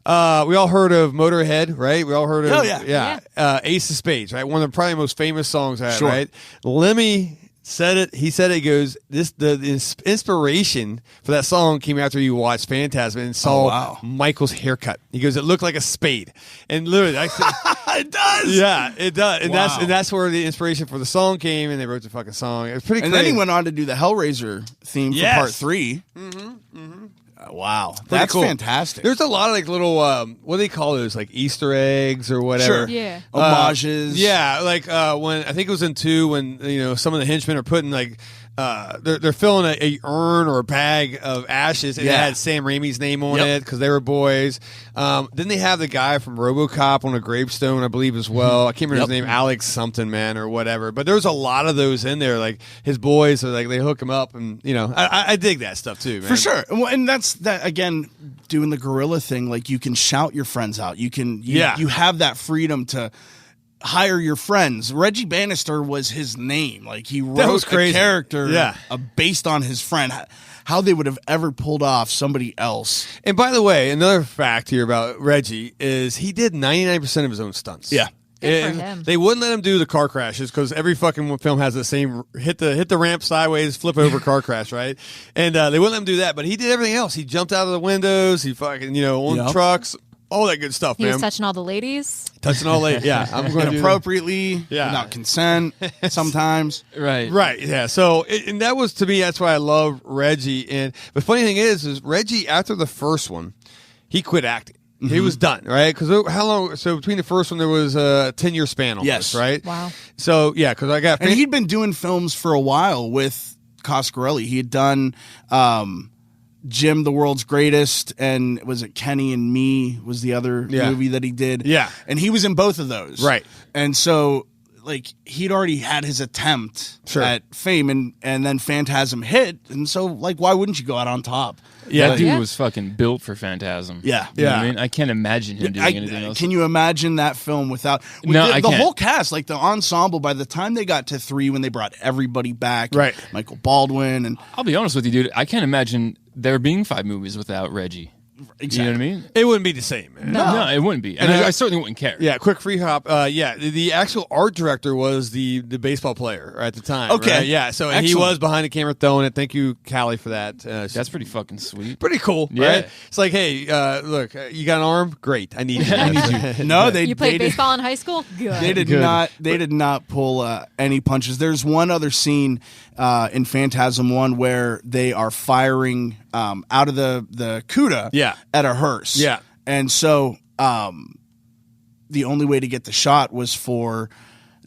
Speaker 2: We all heard of Motorhead, right? We all heard of
Speaker 5: Oh, yeah.
Speaker 2: Ace of Spades, right? One of the probably most famous songs I had,
Speaker 5: Sure.
Speaker 2: right? Lemmy said it. He said it goes, the inspiration for that song came after you watched Phantasm and saw Michael's haircut. He goes, it looked like a spade. And literally,
Speaker 5: It does.
Speaker 2: yeah, it does. And
Speaker 5: Wow.
Speaker 2: that's where the inspiration for the song came, and they wrote the fucking song. It was pretty
Speaker 5: And
Speaker 2: crazy.
Speaker 5: then he went on to do the Hellraiser theme
Speaker 2: Yes.
Speaker 5: for part 3. Wow, that's
Speaker 2: cool.
Speaker 5: fantastic.
Speaker 2: There's a lot of like little what do they call those, like Easter eggs or whatever.
Speaker 5: Sure.
Speaker 4: Yeah.
Speaker 5: Homages.
Speaker 2: Yeah, like when I think it was in 2 when some of the henchmen are putting like they're filling a urn or a bag of ashes, and it had Sam Raimi's name on it because they were boys. Then they have the guy from RoboCop on a gravestone, I believe, as well. I can't remember his name, Alex something, man, or whatever. But there's a lot of those in there. Like his boys, so like they hook him up, and I dig that stuff too, man.
Speaker 5: For sure. And that's that again, doing the gorilla thing. Like you can shout your friends out. You can. You have that freedom to hire your friends. Reggie Bannister was his name. Like he
Speaker 2: That was
Speaker 5: wrote a
Speaker 2: crazy.
Speaker 5: character based on his friend. How they would have ever pulled off somebody else.
Speaker 2: And by the way, another fact here about Reggie is he did 99% of his own stunts.
Speaker 5: Yeah.
Speaker 4: Good for
Speaker 2: And
Speaker 4: him.
Speaker 2: they wouldn't let him do the car crashes because every fucking film has the same hit the ramp sideways, flip over car crash, right? And they wouldn't let him do that, but he did everything else. He jumped out of the windows. He fucking on trucks, all that good stuff,
Speaker 4: He
Speaker 2: man.
Speaker 4: was touching all the ladies.
Speaker 2: Touching all that, yeah. I'm going to
Speaker 5: Inappropriately,
Speaker 2: Yeah.
Speaker 5: without consent, sometimes.
Speaker 3: Right.
Speaker 2: Right, yeah. So, and that was, to me, that's why I love Reggie. And the funny thing is Reggie, after the first one, he quit acting. He was done, right? Because how long? So between the first one, there was a 10-year span almost,
Speaker 5: Yes.
Speaker 2: right?
Speaker 4: Wow.
Speaker 2: So, yeah, because I got...
Speaker 5: And he'd been doing films for a while with Coscarelli. He had done Jim, the World's Greatest, and was it Kenny and Me was the other movie that he did.
Speaker 2: Yeah.
Speaker 5: And he was in both of those.
Speaker 2: Right.
Speaker 5: And so, like, he'd already had his attempt at fame, and then Phantasm hit. And so, like, why wouldn't you go out on top?
Speaker 2: Yeah,
Speaker 3: That dude
Speaker 4: Yeah.
Speaker 3: was fucking built for Phantasm.
Speaker 5: Yeah.
Speaker 3: You know what
Speaker 2: Yeah.
Speaker 3: I mean, I can't imagine him doing anything else.
Speaker 5: Can you imagine that film without
Speaker 3: No, I
Speaker 5: the
Speaker 3: can't.
Speaker 5: whole cast, like the ensemble? By the time they got to 3, when they brought everybody back,
Speaker 2: Right.
Speaker 5: Michael Baldwin and
Speaker 3: I'll be honest with you, dude. I can't imagine there being 5 movies without Reggie.
Speaker 5: exactly.
Speaker 3: You know what I mean?
Speaker 2: It wouldn't be the same, man.
Speaker 3: No, it wouldn't be, and
Speaker 2: And
Speaker 3: I certainly wouldn't care.
Speaker 2: Yeah, quick free hop. The actual art director was the baseball player at the time.
Speaker 5: Okay.
Speaker 2: right? Yeah, so he
Speaker 5: Excellent.
Speaker 2: was behind the camera throwing it. Thank you, Callie, for that.
Speaker 3: That's pretty fucking sweet.
Speaker 2: pretty cool,
Speaker 3: Yeah.
Speaker 2: right? It's like, hey, look, you got an arm? Great, I need you.
Speaker 3: I need you.
Speaker 5: No, they
Speaker 4: You played
Speaker 5: they did,
Speaker 4: baseball in high school? Good.
Speaker 5: they did
Speaker 2: Good.
Speaker 5: not. They did not pull any punches. There's one other scene in Phantasm 1 where they are firing out of the CUDA
Speaker 2: Yeah.
Speaker 5: at a hearse.
Speaker 2: Yeah.
Speaker 5: And so the only way to get the shot was for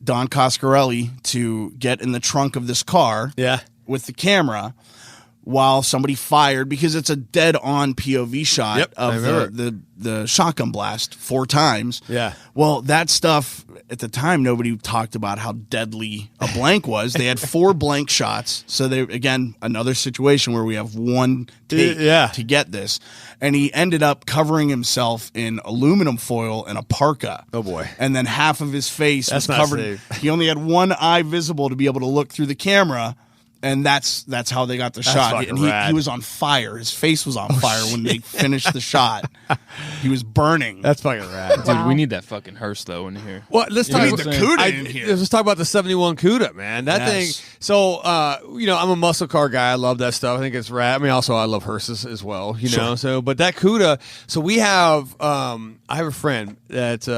Speaker 5: Don Coscarelli to get in the trunk of this car
Speaker 2: Yeah.
Speaker 5: with the camera while somebody fired, because it's a dead-on POV shot
Speaker 2: Yep, I
Speaker 5: of
Speaker 2: remember.
Speaker 5: the shotgun blast 4 times.
Speaker 2: Yeah.
Speaker 5: Well, that stuff, at the time, nobody talked about how deadly a blank was. They had 4 blank shots. So, they again, another situation where we have one take to get this. And he ended up covering himself in aluminum foil and a parka.
Speaker 2: Oh, boy.
Speaker 5: And then half of his face
Speaker 2: That's
Speaker 5: was
Speaker 2: not
Speaker 5: covered.
Speaker 2: safe.
Speaker 5: He only had one eye visible to be able to look through the camera. And that's how they got the shot.
Speaker 2: fucking
Speaker 5: And
Speaker 2: rad.
Speaker 5: he was on fire. His face was on fire when they finished the shot. He was burning.
Speaker 2: That's fucking rad.
Speaker 3: Dude, we need that fucking hearse though in here.
Speaker 2: Well, let's
Speaker 5: You
Speaker 2: talk
Speaker 5: need
Speaker 2: about
Speaker 5: the CUDA in here.
Speaker 2: Let's talk about the 71 CUDA, man. That
Speaker 5: Yes.
Speaker 2: thing. So, I'm a muscle car guy. I love that stuff. I think it's rad. I mean, also I love hearses as well. You know, so but that CUDA. So we have. I have a friend that.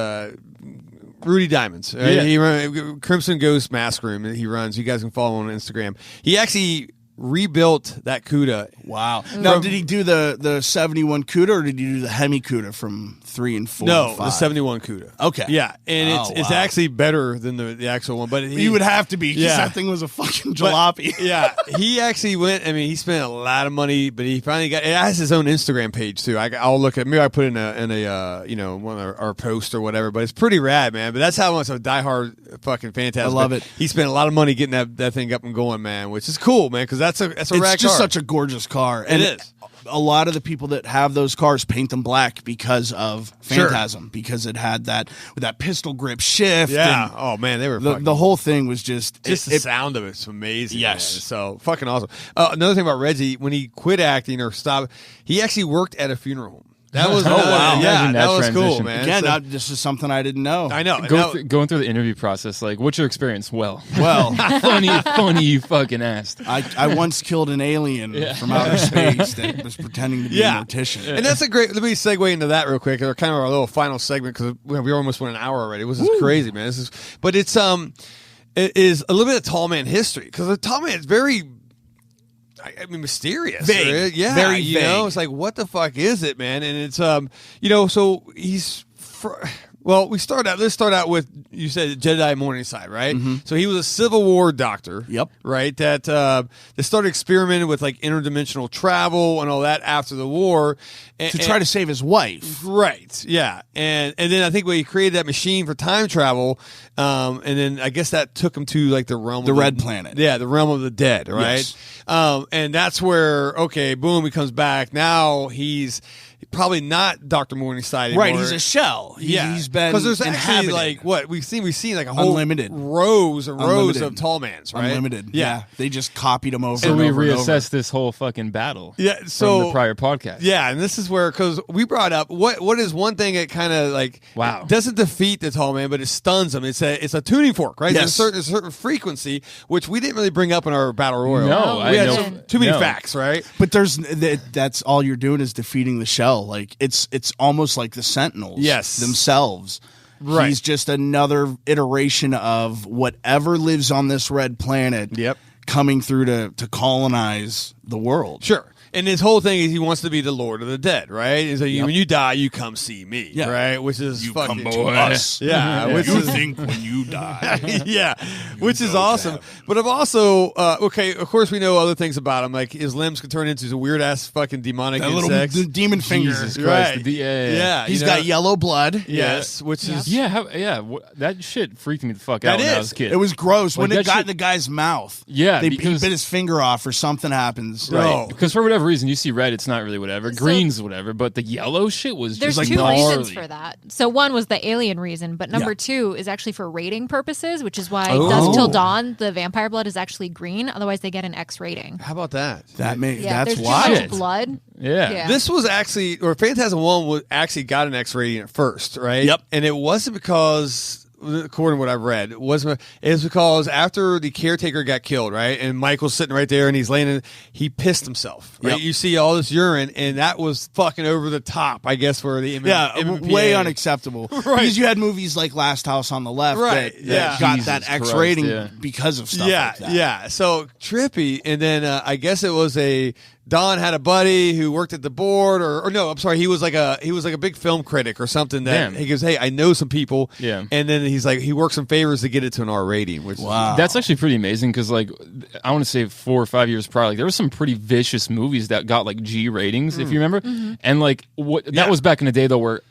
Speaker 2: Rudy Diamonds. He runs Crimson Ghost Mask Room. He runs. You guys can follow him on Instagram. He actually rebuilt that CUDA.
Speaker 5: Wow. Now, did he do the 71 CUDA, or did he do the Hemi CUDA from 3 and 4
Speaker 2: No,
Speaker 5: and 5?
Speaker 2: the 71 CUDA.
Speaker 5: Okay.
Speaker 2: Yeah, and
Speaker 5: Oh,
Speaker 2: it's
Speaker 5: wow.
Speaker 2: actually better than the actual one. But
Speaker 5: He would have to be, because
Speaker 2: Yeah.
Speaker 5: that thing was a fucking
Speaker 2: But,
Speaker 5: jalopy.
Speaker 2: yeah, he actually went. I mean, he spent a lot of money, but he finally got. It has his own Instagram page too. I'll look at. Maybe I put in a one of our post or whatever. But it's pretty rad, man. But that's how much a diehard fucking Phantasm.
Speaker 5: I love it.
Speaker 2: He spent a lot of money getting that thing up and going, man. Which is cool, man. Because that's a rad
Speaker 5: It's
Speaker 2: car.
Speaker 5: just such a gorgeous car. And
Speaker 2: It is.
Speaker 5: A lot of the people that have those cars paint them black because of
Speaker 2: Sure.
Speaker 5: Phantasm, because it had that with that pistol grip shift.
Speaker 2: Yeah.
Speaker 5: and
Speaker 2: Oh man, they were
Speaker 5: the whole thing was just
Speaker 2: the
Speaker 5: it-
Speaker 2: sound of it's amazing.
Speaker 5: Yes.
Speaker 2: man. So fucking awesome. Another thing about Reggie, when he quit acting or stopped, he actually worked at a funeral home. That was
Speaker 3: Oh, wow.
Speaker 2: Yeah,
Speaker 3: Imagine
Speaker 2: that
Speaker 3: that
Speaker 2: was cool,
Speaker 3: transition.
Speaker 2: man.
Speaker 5: Again,
Speaker 2: So-
Speaker 5: this is something I didn't know.
Speaker 2: I know.
Speaker 3: Going through the interview process, like, what's your experience? Well,
Speaker 5: Well,
Speaker 3: funny you fucking asked.
Speaker 5: I once killed an alien from outer space that was pretending to be a mortician.
Speaker 2: And that's a great. Let me segue into that real quick. Or kind of our little final segment, because we almost went an hour already. This is crazy, man. But it is a little bit of Tall Man history, because the Tall Man is very. I mean, mysterious.
Speaker 5: Vague.
Speaker 2: Right? Yeah.
Speaker 5: Very
Speaker 2: you know,
Speaker 5: vague.
Speaker 2: it's like, what the fuck is it, man? And it's, so he's. Let's start out with, you said Jedi Morningside, right? So he was a Civil War doctor.
Speaker 5: Yep.
Speaker 2: Right? That they started experimenting with like interdimensional travel and all that after the war.
Speaker 5: To try to save his wife.
Speaker 2: Right. Yeah. And then I think when he created that machine for time travel, and then I guess that took him to like the realm
Speaker 5: The
Speaker 2: of
Speaker 5: Red Planet.
Speaker 2: Yeah, the realm of the dead, right?
Speaker 5: Yes.
Speaker 2: And that's where, okay, boom, he comes back. Now he's probably not Dr. Morningside anymore.
Speaker 5: Right, he's a shell. He's been
Speaker 2: because there's actually
Speaker 5: inhabited.
Speaker 2: like what we've seen like a whole
Speaker 5: Unlimited.
Speaker 2: rows and rows
Speaker 5: Unlimited.
Speaker 2: of tall mans, right?
Speaker 5: Unlimited.
Speaker 2: Yeah.
Speaker 5: They just copied him over
Speaker 3: So
Speaker 5: and
Speaker 3: we
Speaker 5: over and over.
Speaker 3: reassessed this whole fucking battle.
Speaker 2: Yeah,
Speaker 3: from
Speaker 2: so
Speaker 3: the prior podcast.
Speaker 2: Yeah, and this is where, because we brought up what is one thing that kind of like
Speaker 3: Wow.
Speaker 2: doesn't defeat the tall man, but it stuns him. It's a tuning fork, right?
Speaker 5: Yes.
Speaker 2: There's a certain frequency which we didn't really bring up in our battle royal.
Speaker 3: No,
Speaker 2: we
Speaker 3: I
Speaker 2: had
Speaker 3: know.
Speaker 2: too many
Speaker 3: No.
Speaker 2: facts, right?
Speaker 5: But that's all you're doing is defeating the shell. Like it's almost like the Sentinels themselves.
Speaker 2: Right.
Speaker 5: He's just another iteration of whatever lives on this red planet
Speaker 2: Yep.
Speaker 5: coming through to colonize the world.
Speaker 2: Sure. And his whole thing is he wants to be the Lord of the Dead, right? Is like, when you die, you come see me,
Speaker 5: Yeah.
Speaker 2: right? Which is
Speaker 5: You
Speaker 2: fucking
Speaker 5: come to us.
Speaker 2: Yeah, which
Speaker 5: You
Speaker 2: is
Speaker 5: think when you die.
Speaker 2: yeah, which is
Speaker 5: go to
Speaker 2: awesome.
Speaker 5: heaven.
Speaker 2: But I've also okay. Of course, we know other things about him. Like his limbs could turn into a weird ass fucking demonic
Speaker 5: That little
Speaker 2: insects.
Speaker 5: demon finger.
Speaker 3: Jesus Christ.
Speaker 2: Right.
Speaker 3: Yeah.
Speaker 5: He's
Speaker 2: you know?
Speaker 5: got yellow blood.
Speaker 2: Yes, which is
Speaker 3: Yeah, that shit freaked me the fuck out
Speaker 2: That
Speaker 3: when I
Speaker 2: is.
Speaker 3: was a kid.
Speaker 5: It was gross.
Speaker 3: Like,
Speaker 5: When it
Speaker 3: that
Speaker 5: got
Speaker 3: shit-
Speaker 5: in the guy's mouth.
Speaker 3: Yeah,
Speaker 5: he
Speaker 3: because-
Speaker 5: bit his finger off or something happens.
Speaker 3: Right.
Speaker 2: No.
Speaker 3: Because for whatever reason, you see red, it's not really whatever.
Speaker 4: So-
Speaker 3: Green's whatever, but the yellow shit was
Speaker 4: There's
Speaker 3: just like
Speaker 4: two
Speaker 3: gnarly.
Speaker 4: reasons for that. So one was the alien reason, but number
Speaker 5: Yeah.
Speaker 4: two is actually for rating purposes, which is why
Speaker 2: Oh.
Speaker 4: Dusk Till Dawn, the vampire blood is actually green. Otherwise, they get an X rating.
Speaker 2: how about that?
Speaker 4: Yeah,
Speaker 5: That's
Speaker 4: there's
Speaker 5: why.
Speaker 4: too
Speaker 3: Shit.
Speaker 4: much blood.
Speaker 3: Yeah.
Speaker 4: Yeah.
Speaker 2: This was actually, or Phantasm 1 was actually got an X rating at first, right?
Speaker 5: Yep.
Speaker 2: And it wasn't because, according to what I've read, it was because after the caretaker got killed, right? And Michael's sitting right there and he's laying he pissed himself, right?
Speaker 5: Yep.
Speaker 2: You see all this urine, and that was fucking over the top, I guess, for the MMPA.
Speaker 5: way unacceptable.
Speaker 2: Right.
Speaker 5: Because you had movies like Last House on the Left
Speaker 2: Right,
Speaker 5: that
Speaker 2: yeah.
Speaker 5: got
Speaker 3: Jesus
Speaker 5: that X
Speaker 3: Christ,
Speaker 5: rating
Speaker 3: yeah.
Speaker 5: because of stuff
Speaker 2: Yeah,
Speaker 5: like that.
Speaker 2: yeah. So trippy, and then I guess it was a Don had a buddy who worked at the board, or no, I'm sorry, he was like a big film critic or something. That
Speaker 3: Damn.
Speaker 2: he goes, hey, I know some people,
Speaker 3: Yeah.
Speaker 2: and then he's like, he works some favors to get it to an R rating, which
Speaker 5: Wow.
Speaker 3: That's actually pretty amazing because, like, I want to say 4 or 5 years prior, like, there were some pretty vicious movies that got like G ratings, if you remember. And like, that was back in the day though, where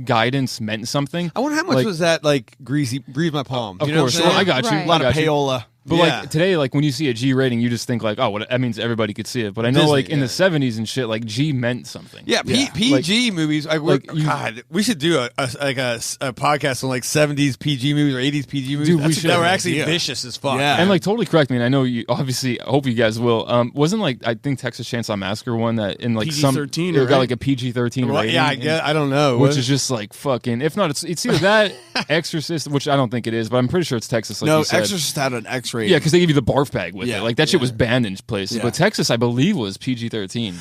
Speaker 3: guidance meant something.
Speaker 2: I wonder how much
Speaker 3: Like,
Speaker 2: was that like greasy, breathe my palm.
Speaker 3: Of
Speaker 2: You know
Speaker 3: course,
Speaker 2: what I'm saying?
Speaker 3: I got you.
Speaker 4: Right.
Speaker 5: A lot
Speaker 3: I
Speaker 5: of
Speaker 3: got you.
Speaker 5: payola.
Speaker 3: But
Speaker 2: Yeah.
Speaker 3: like today, like when you see a G rating, you just think like, oh, well, that means everybody could see it. But I know,
Speaker 2: Disney,
Speaker 3: like in
Speaker 2: yeah.
Speaker 3: the '70s and shit, like G meant something.
Speaker 2: Yeah, PG movies. God, we should do a podcast on like 70s PG movies or 80s PG movies.
Speaker 3: Dude, we should.
Speaker 2: That were actually
Speaker 5: Yeah.
Speaker 2: vicious as fuck.
Speaker 5: Yeah.
Speaker 3: And like totally correct me. And I know you obviously. I hope you guys will. Wasn't like I think Texas Chainsaw Massacre one that in like
Speaker 5: PG-13,
Speaker 3: it got
Speaker 5: right?
Speaker 3: like a PG-13
Speaker 2: Well,
Speaker 3: rating.
Speaker 2: yeah, I don't know.
Speaker 3: Which is just like fucking. If not, it's either that Exorcist, which I don't think it is, but I'm pretty sure it's Texas. Like
Speaker 5: No,
Speaker 3: you said.
Speaker 5: Exorcist had an X rating.
Speaker 3: Yeah, because they give you the barf bag with
Speaker 5: Yeah,
Speaker 3: it. Like that shit
Speaker 5: yeah.
Speaker 3: was banned in places.
Speaker 5: Yeah.
Speaker 3: But Texas, I believe, was PG-13.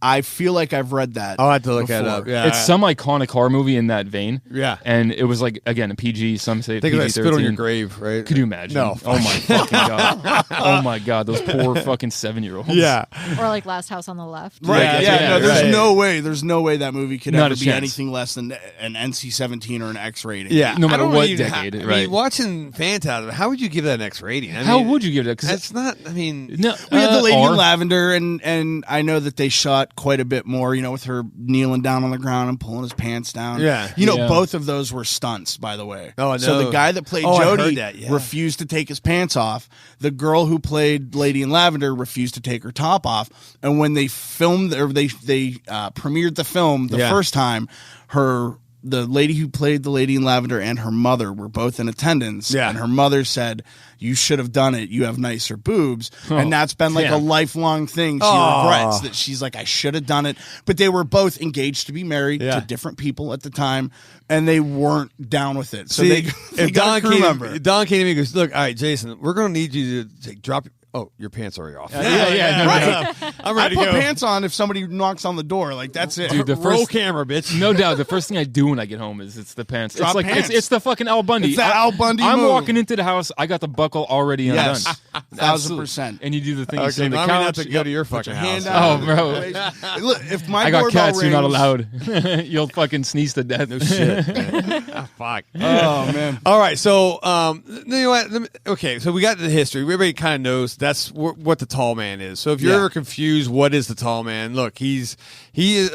Speaker 5: I feel like I've read that.
Speaker 2: I'll have to look
Speaker 5: before.
Speaker 2: that up. Yeah,
Speaker 3: It's some iconic horror movie in that vein.
Speaker 2: Yeah.
Speaker 3: And it was like, again, a PG, some say
Speaker 2: think of that
Speaker 3: PG-13.
Speaker 2: spit on your grave, right?
Speaker 3: Could you imagine?
Speaker 2: No.
Speaker 3: Oh my fucking God. Oh my God. Those poor fucking 7-year-olds.
Speaker 2: Yeah.
Speaker 4: Or like Last House on the Left.
Speaker 5: Right.
Speaker 3: Yeah,
Speaker 5: Yeah.
Speaker 3: yeah,
Speaker 5: No, there's
Speaker 2: right.
Speaker 5: there's no way that movie could
Speaker 3: Not
Speaker 5: ever
Speaker 3: a
Speaker 5: be
Speaker 3: chance.
Speaker 5: anything less than an NC-17 or an X rating.
Speaker 2: Yeah.
Speaker 3: No
Speaker 2: I
Speaker 3: matter
Speaker 2: don't
Speaker 3: what
Speaker 2: even
Speaker 3: decade,
Speaker 2: I
Speaker 3: right.
Speaker 2: mean, watching Phantasm, how would you give that an X rating? I
Speaker 3: How
Speaker 2: mean,
Speaker 3: would you give it? Because
Speaker 2: That's not, I mean,
Speaker 3: no,
Speaker 5: We had the Lady
Speaker 3: R.
Speaker 5: in Lavender, and I know that they shot quite a bit more, with her kneeling down on the ground and pulling his pants down.
Speaker 2: Yeah.
Speaker 3: Yeah.
Speaker 5: Both of those were stunts, by the way.
Speaker 2: Oh, I
Speaker 5: So
Speaker 2: know.
Speaker 5: the guy that played
Speaker 2: Oh, I heard
Speaker 5: Jody
Speaker 2: that, yeah.
Speaker 5: refused to take his pants off. The girl who played Lady in Lavender refused to take her top off. And when they filmed, or they premiered the film the
Speaker 2: Yeah.
Speaker 5: first time, the lady who played the Lady in Lavender and her mother were both in attendance.
Speaker 2: Yeah.
Speaker 5: And her mother said, "You should have done it. You have nicer boobs." And that's been like a
Speaker 3: damn.
Speaker 5: lifelong thing. She regrets that she's like, I should have done it. But they were both engaged to be married
Speaker 2: Yeah.
Speaker 5: to different people at the time, and they weren't down with it. So
Speaker 2: see,
Speaker 5: they
Speaker 2: if
Speaker 5: got a crew member.
Speaker 2: if Don came to me and goes, look, all right, Jason, we're going to need you to drop. Oh, your pants are already off.
Speaker 3: Yeah, no,
Speaker 5: Right.
Speaker 2: I'm
Speaker 5: I
Speaker 2: ready
Speaker 5: put
Speaker 2: to go.
Speaker 5: pants on if somebody knocks on the door. Like, that's it.
Speaker 3: Dude, the
Speaker 2: Roll
Speaker 3: first-
Speaker 2: camera, bitch.
Speaker 3: No doubt. The first thing I do when I get home is it's the pants.
Speaker 5: Drop
Speaker 3: it's like
Speaker 5: pants.
Speaker 3: It's the fucking Al Bundy.
Speaker 5: It's the Al Bundy
Speaker 3: I'm
Speaker 5: move.
Speaker 3: walking into the house. I got the buckle already
Speaker 5: Yes.
Speaker 3: undone.
Speaker 5: 1,000%.
Speaker 3: And you do the thing. You
Speaker 2: Okay,
Speaker 3: sit on the
Speaker 2: now I'm going to have
Speaker 3: couch.
Speaker 2: to go to your fucking
Speaker 5: Hand
Speaker 2: house.
Speaker 5: out.
Speaker 3: Oh, bro.
Speaker 5: Look, if my
Speaker 3: I got
Speaker 5: doorbell
Speaker 3: cats. You're not
Speaker 5: rings-
Speaker 3: allowed. You'll fucking sneeze to death. No
Speaker 2: Fuck.
Speaker 5: Oh, man.
Speaker 2: All right, so you know what? Okay, so we got the history. Everybody kind of knows that's what the tall man is. So if you're
Speaker 5: Yeah.
Speaker 2: ever confused, what is the tall man? Look, he is.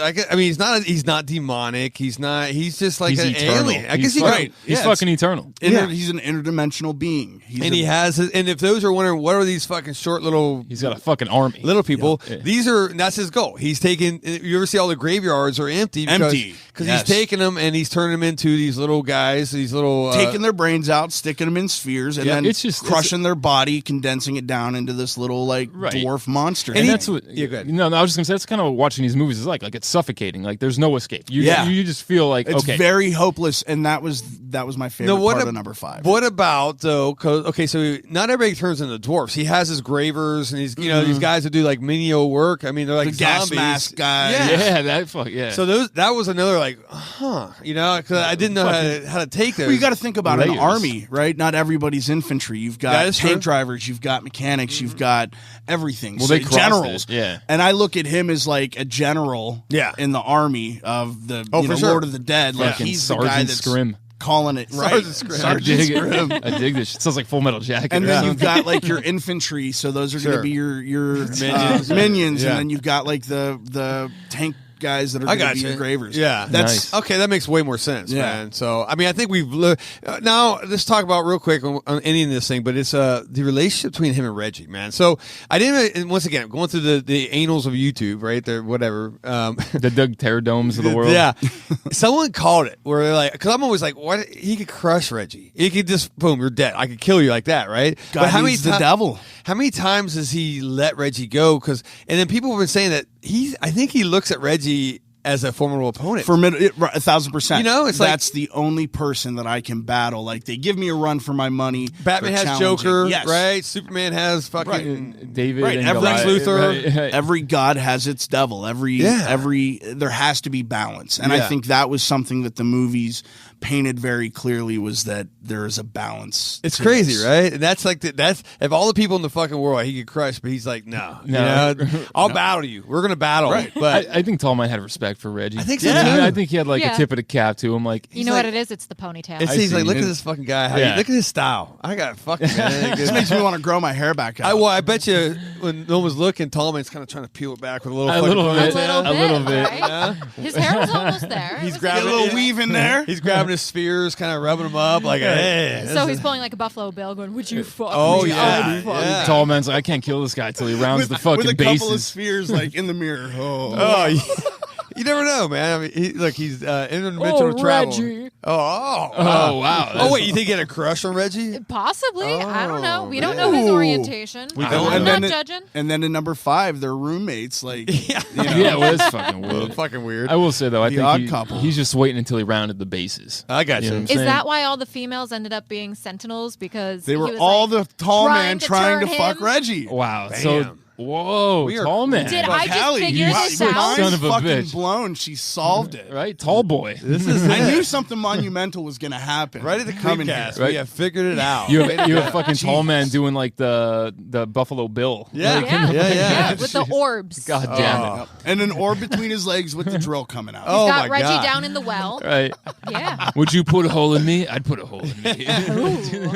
Speaker 2: I mean, he's not demonic. He's not. He's just like
Speaker 3: He's
Speaker 2: an
Speaker 3: eternal.
Speaker 2: alien. I guess
Speaker 3: He's
Speaker 2: he
Speaker 3: fucking,
Speaker 2: could.
Speaker 3: He's
Speaker 5: Yeah,
Speaker 3: fucking eternal.
Speaker 2: Yeah.
Speaker 5: He's an interdimensional being.
Speaker 2: And he has. And if those are wondering what are these fucking short little
Speaker 3: He's got a fucking army.
Speaker 2: little people.
Speaker 3: Yeah.
Speaker 2: These are that's his goal. He's taking. You ever see all the graveyards are empty?
Speaker 5: Empty.
Speaker 2: because
Speaker 5: Yes.
Speaker 2: he's taking them and he's turning them into these little guys. These little
Speaker 5: taking their brains out, sticking them in spheres, and
Speaker 2: Yeah,
Speaker 5: then
Speaker 3: it's just-
Speaker 5: crushing their body, condensing it down into this little
Speaker 3: Right.
Speaker 5: dwarf monster.
Speaker 3: And that's what.
Speaker 2: Yeah, go ahead.
Speaker 3: No, I was just gonna say that's kind of what watching these movies is like. Like it's suffocating. Like there's no escape. You just feel like
Speaker 5: it's
Speaker 3: okay.
Speaker 5: very hopeless, and that was my favorite part of number 5.
Speaker 2: What about though? 'Cause, okay, so not everybody turns into dwarfs. He has his gravers, and he's these guys that do like menial work. I mean, they're like
Speaker 5: the gas
Speaker 2: zombies.
Speaker 5: mask guy.
Speaker 3: yeah, that fuck yeah.
Speaker 2: So that was another like, because I didn't know how to take those.
Speaker 5: Well, you got to think about an
Speaker 3: Layers.
Speaker 5: army, right? Not everybody's infantry. You've
Speaker 2: That
Speaker 5: got
Speaker 2: is
Speaker 5: tank
Speaker 2: true.
Speaker 5: drivers, you've got mechanics, you've got everything.
Speaker 3: Well,
Speaker 5: So
Speaker 3: they crossed
Speaker 5: generals,
Speaker 3: it, yeah.
Speaker 5: And I look at him as like a general,
Speaker 2: Yeah.
Speaker 5: in the army of the
Speaker 2: for sure.
Speaker 5: Lord of the Dead. Like
Speaker 3: Fucking
Speaker 5: he's the
Speaker 3: Sergeant
Speaker 5: guy that's
Speaker 3: Scrim.
Speaker 5: calling it right.
Speaker 2: Sergeant Scrim.
Speaker 3: I
Speaker 5: Sergeant
Speaker 3: dig
Speaker 5: Scrim.
Speaker 3: it. I dig this. It sounds like Full Metal Jacket.
Speaker 5: And
Speaker 3: or
Speaker 5: then you've
Speaker 3: something.
Speaker 5: got like your infantry, so those are going
Speaker 2: Sure.
Speaker 5: to be your
Speaker 2: Minions.
Speaker 5: minions,
Speaker 2: Yeah.
Speaker 5: and then you've got like the tank guys that are
Speaker 2: I
Speaker 5: going to
Speaker 2: got
Speaker 5: be
Speaker 2: you.
Speaker 5: your gravers.
Speaker 2: Yeah,
Speaker 5: that's
Speaker 3: Nice.
Speaker 2: okay. That makes way more sense,
Speaker 5: Yeah.
Speaker 2: man. So I mean, I think we've now let's talk about real quick on ending this thing, but it's the relationship between him and Reggie, man. So I didn't. And once again, going through the annals of YouTube, right there, whatever.
Speaker 3: the Doug Terradomes of the world.
Speaker 2: Yeah, someone called it where they're like, because I'm always like, what? He could crush Reggie. He could just boom, you're dead. I could kill you like that, right?
Speaker 5: God needs the devil.
Speaker 2: How many times does he let Reggie go? And then people have been saying that I think he looks at Reggie as a formidable opponent.
Speaker 5: 1,000%.
Speaker 2: You know, it's
Speaker 5: that's the only person that I can battle. Like, they give me a run for my money.
Speaker 2: Batman has Joker, right? Superman has fucking
Speaker 3: David,
Speaker 5: right.
Speaker 3: and
Speaker 2: Lex Luthor.
Speaker 3: Right.
Speaker 5: Every god has its devil. Every there has to be balance, and I think that was something that the movies painted very clearly, was that there is a balance.
Speaker 2: It's crazy, right? And that's like that's if all the people in the fucking world he could crush, but he's like, no. You know, I'll battle you. We're gonna battle,
Speaker 5: right?
Speaker 2: But
Speaker 3: I think Tall Man had respect for Reggie.
Speaker 2: I think so too.
Speaker 3: I think he had like a tip of the cap to him. Like,
Speaker 4: you know what it is? It's the ponytail.
Speaker 2: He's like, look at this fucking guy. Look at his style. I got fucking man.
Speaker 5: This makes me want to grow my hair back out.
Speaker 2: I bet you when no one was looking, Tall Man's kind of trying to peel it back with a little
Speaker 3: bit.
Speaker 4: A little bit.
Speaker 3: Right?
Speaker 2: Yeah.
Speaker 4: His hair was almost there.
Speaker 2: He's grabbing
Speaker 5: a little weave in there.
Speaker 2: He's grabbing his spheres, kind of rubbing them up like, hey.
Speaker 4: So he's pulling like a Buffalo Bill, going, "Would you fuck
Speaker 2: Oh
Speaker 4: me?
Speaker 2: yeah.
Speaker 3: Tall Man's like, I can't kill this guy till he rounds the fucking
Speaker 5: with a
Speaker 3: bases.
Speaker 5: couple of spheres like in the mirror.
Speaker 2: You never know, man. I mean, he's interdimensional travel.
Speaker 4: Reggie.
Speaker 2: Oh,
Speaker 3: wow.
Speaker 2: Oh, wait, you think he had a crush on Reggie?
Speaker 4: Possibly. I don't know. We don't
Speaker 2: man.
Speaker 4: know his orientation. I'm not judging.
Speaker 5: And then in number 5, they're roommates. Like,
Speaker 3: Yeah, well, it's fucking weird.
Speaker 2: Fucking weird.
Speaker 3: I will say though, I
Speaker 5: The
Speaker 3: think
Speaker 5: Odd Couple.
Speaker 3: he's just waiting until he rounded the bases.
Speaker 2: I got you.
Speaker 3: know what I'm
Speaker 4: Is
Speaker 3: saying?
Speaker 4: that why all the females ended up being sentinels? Because
Speaker 5: they
Speaker 4: he
Speaker 5: were
Speaker 4: was,
Speaker 5: all
Speaker 4: like,
Speaker 5: the tall
Speaker 4: trying
Speaker 5: man
Speaker 4: to
Speaker 5: trying to
Speaker 4: turn
Speaker 5: fuck
Speaker 4: him?
Speaker 5: Reggie.
Speaker 3: Wow.
Speaker 2: Bam.
Speaker 3: So, whoa,
Speaker 2: We are
Speaker 3: Tall Man.
Speaker 4: Did
Speaker 5: Fuck
Speaker 4: I just
Speaker 5: Hallie,
Speaker 4: figure
Speaker 5: you
Speaker 4: this
Speaker 5: switch
Speaker 4: out?
Speaker 3: Son of a
Speaker 5: fucking
Speaker 3: bitch.
Speaker 5: blown. She solved it.
Speaker 3: Right? Tall boy.
Speaker 2: This is
Speaker 5: I knew something monumental was going to happen.
Speaker 2: right at the
Speaker 5: coming
Speaker 2: Creepcast.
Speaker 5: here.
Speaker 2: We have figured it out.
Speaker 3: You have fucking Tall Man doing like the Buffalo Bill.
Speaker 2: Yeah.
Speaker 3: Like,
Speaker 2: Yeah.
Speaker 4: With the orbs.
Speaker 3: God damn it.
Speaker 5: Yep. And an orb between his legs with the drill coming out.
Speaker 2: Oh,
Speaker 4: Got
Speaker 2: my
Speaker 4: Reggie
Speaker 2: God.
Speaker 4: down in the well.
Speaker 3: Right.
Speaker 4: Yeah.
Speaker 3: Would you put a hole in me? I'd put a hole in me.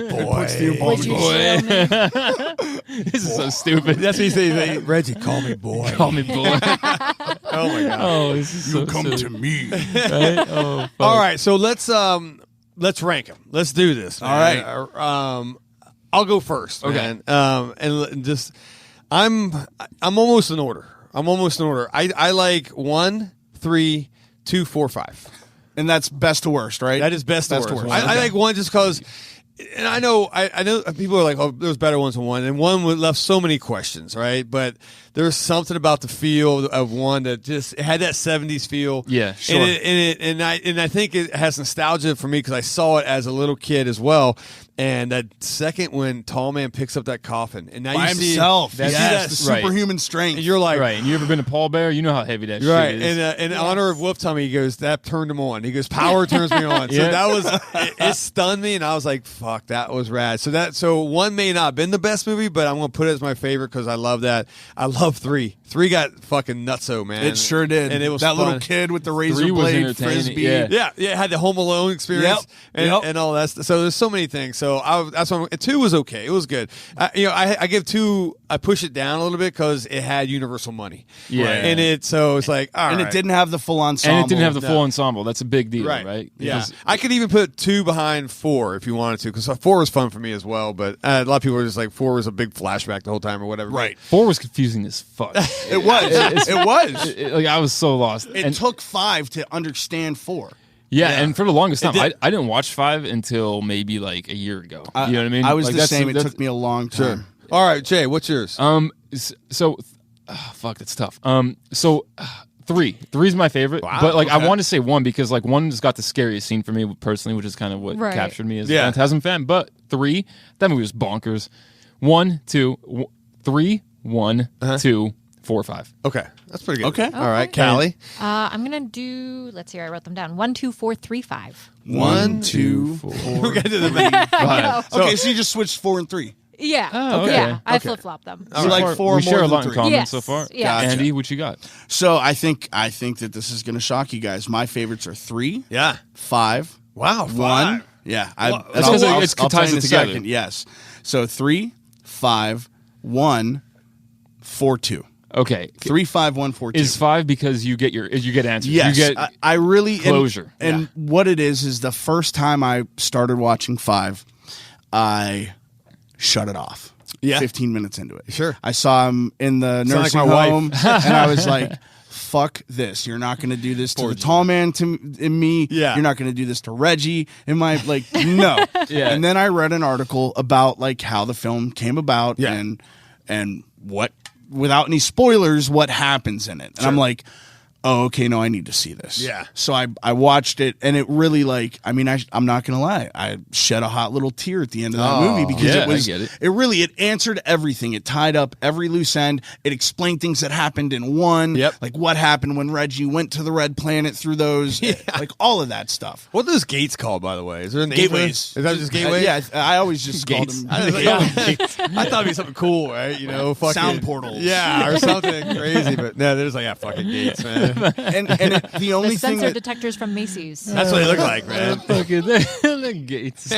Speaker 2: Boy.
Speaker 4: Would you show me?
Speaker 3: This is so stupid.
Speaker 2: That's what he says. Reggie, call me boy.
Speaker 3: Call me boy.
Speaker 2: Oh, my God.
Speaker 3: Oh, this is so
Speaker 5: Come
Speaker 3: silly.
Speaker 5: to me.
Speaker 3: Right? Oh, fuck.
Speaker 2: All right, so let's rank them. Let's do this.
Speaker 5: All
Speaker 2: man.
Speaker 5: right.
Speaker 2: I'll go first.
Speaker 3: Okay.
Speaker 2: Man. And just I'm almost in order. I like 1, 3, 2, 4, 5.
Speaker 5: And that's best to worst, right?
Speaker 2: That is best to
Speaker 5: Best to
Speaker 2: worst.
Speaker 5: worst.
Speaker 2: I
Speaker 5: Okay.
Speaker 2: like 1 just because. And I know people are like, oh, there's better ones than 1, and 1 left so many questions, right? But there's something about the feel of 1 that just it had that 70s feel.
Speaker 3: Yeah, sure.
Speaker 2: And I think it has nostalgia for me because I saw it as a little kid as well. And that second when Tall Man picks up that coffin, and now
Speaker 5: By
Speaker 2: you see
Speaker 5: himself.
Speaker 2: you see
Speaker 5: Yes, the
Speaker 3: right.
Speaker 5: superhuman strength.
Speaker 2: and you're like,
Speaker 3: Right. And you ever been to Paul Bear? You know how heavy that
Speaker 2: right.
Speaker 3: shit is.
Speaker 2: And in honor of Wolf Tummy, he goes, that turned him on. He goes, power turns me on. So
Speaker 3: Yeah.
Speaker 2: that was, it stunned me, and I was like, fuck, that was rad. So 1 may not have been the best movie, but I'm going to put it as my favorite because I love that. I love 3. 3 got fucking nutso, man.
Speaker 5: It sure did.
Speaker 2: And it was
Speaker 5: that
Speaker 2: fun.
Speaker 5: little kid with the
Speaker 3: 3
Speaker 5: razor
Speaker 3: was
Speaker 5: blade
Speaker 3: entertaining,
Speaker 5: frisbee.
Speaker 3: yeah.
Speaker 2: Yeah, it had the Home Alone experience and all that stuff. So there's so many things. So that's why 2 was okay. It was good. I give 2. I push it down a little bit because it had Universal money.
Speaker 3: Yeah.
Speaker 2: and it's like all
Speaker 5: And
Speaker 2: right.
Speaker 5: it didn't have the full ensemble.
Speaker 3: And it didn't have the full ensemble. That's a big deal, right?
Speaker 2: Yeah.
Speaker 3: Because-
Speaker 2: I could even put 2 behind 4 if you wanted to, because 4 was fun for me as well. But a lot of people were just like 4 was a big flashback the whole time or whatever.
Speaker 5: Right.
Speaker 3: 4 was confusing as fuck.
Speaker 5: It was. It was.
Speaker 3: Like I was so lost.
Speaker 5: It took 5 to understand 4.
Speaker 3: Yeah, and for the longest time,
Speaker 2: did-
Speaker 3: I didn't watch 5 until maybe like a year ago. You know what I mean?
Speaker 5: I was
Speaker 3: Like,
Speaker 5: the
Speaker 3: that's-
Speaker 5: same. It
Speaker 3: that's-
Speaker 5: took me a long time.
Speaker 2: All right, Jay, what's yours?
Speaker 3: So, fuck, that's tough. So 3 is my favorite,
Speaker 2: Wow,
Speaker 3: but like I
Speaker 2: okay.
Speaker 3: want to say 1 because like 1 has got the scariest scene for me personally, which is kind of what
Speaker 4: Right.
Speaker 3: captured me as a
Speaker 2: Yeah.
Speaker 3: Phantasm fan. But 3, that movie was bonkers. 1, 2, 3, 1, 2, 4, 5.
Speaker 2: Okay, that's pretty good.
Speaker 5: Okay.
Speaker 2: All right,
Speaker 4: Okay.
Speaker 2: Callie.
Speaker 4: I'm gonna do. Let's see. I wrote them down. 1, 2, 4, 3, 5.
Speaker 5: 1, 2, 4.
Speaker 2: We got to the math.
Speaker 5: Okay, so you just switched 4 and 3.
Speaker 4: Yeah.
Speaker 3: Oh, okay.
Speaker 4: Yeah. I
Speaker 2: Okay.
Speaker 4: flip flop them.
Speaker 5: You like 4
Speaker 3: we
Speaker 5: more
Speaker 3: share a
Speaker 5: than
Speaker 3: lot in
Speaker 5: 3.
Speaker 3: common
Speaker 4: Yes.
Speaker 3: so far.
Speaker 4: Yeah.
Speaker 5: Gotcha.
Speaker 3: Andy, what you got?
Speaker 5: So I think that this is going to shock you guys. My favorites are 3,
Speaker 2: Yeah.
Speaker 5: 5,
Speaker 2: Wow.
Speaker 5: 1. Yeah,
Speaker 2: Well,
Speaker 3: that's 'cause it
Speaker 5: I'll tell
Speaker 3: ties
Speaker 5: you in
Speaker 3: it
Speaker 5: a
Speaker 3: together.
Speaker 5: second. Yes. So 3, 5, 1, 4, 2.
Speaker 3: Okay.
Speaker 5: 3, 5, 1, 4, 2.
Speaker 3: Is 5 because you get answers.
Speaker 5: Yes,
Speaker 3: You get
Speaker 5: I really
Speaker 3: closure.
Speaker 5: And what it is the first time I started watching 5, I shut it off.
Speaker 2: Yeah.
Speaker 5: 15 minutes into it.
Speaker 2: Sure.
Speaker 5: I saw him in the
Speaker 2: Sound like
Speaker 5: nursing
Speaker 2: my wife.
Speaker 5: home, and I was like, "Fuck this! You're not going to do this to the tall man in me.
Speaker 2: Yeah.
Speaker 5: You're not going to do this to Reggie in my like no."
Speaker 3: Yeah.
Speaker 5: And then I read an article about like how the film came about
Speaker 2: Yeah.
Speaker 5: and what, without any spoilers, what happens in it. And I'm like, oh, okay, no, I need to see this.
Speaker 2: Yeah.
Speaker 5: So I watched it, and it really, like, I mean, I'm not going to lie. I shed a hot little tear at the end of that movie because
Speaker 3: yeah,
Speaker 5: it was,
Speaker 3: I get it.
Speaker 5: it answered everything. It tied up every loose end. It explained things that happened in one.
Speaker 2: Yep.
Speaker 5: Like what happened when Reggie went to the Red Planet through those, like all of that stuff.
Speaker 2: What are those gates called, by the way? Is there a name
Speaker 5: Gateways.
Speaker 2: for it? Is that just gateways?
Speaker 5: Yeah, I always just called them.
Speaker 2: I thought it'd be something cool, right? You know, fucking
Speaker 5: Sound portals.
Speaker 2: Yeah, or something crazy. But no, there's like fucking gates, man.
Speaker 5: And the only
Speaker 4: The
Speaker 5: thing
Speaker 4: sensor
Speaker 5: that,
Speaker 4: detectors from Macy's.
Speaker 2: That's what they look like, man.
Speaker 3: Fucking the gates.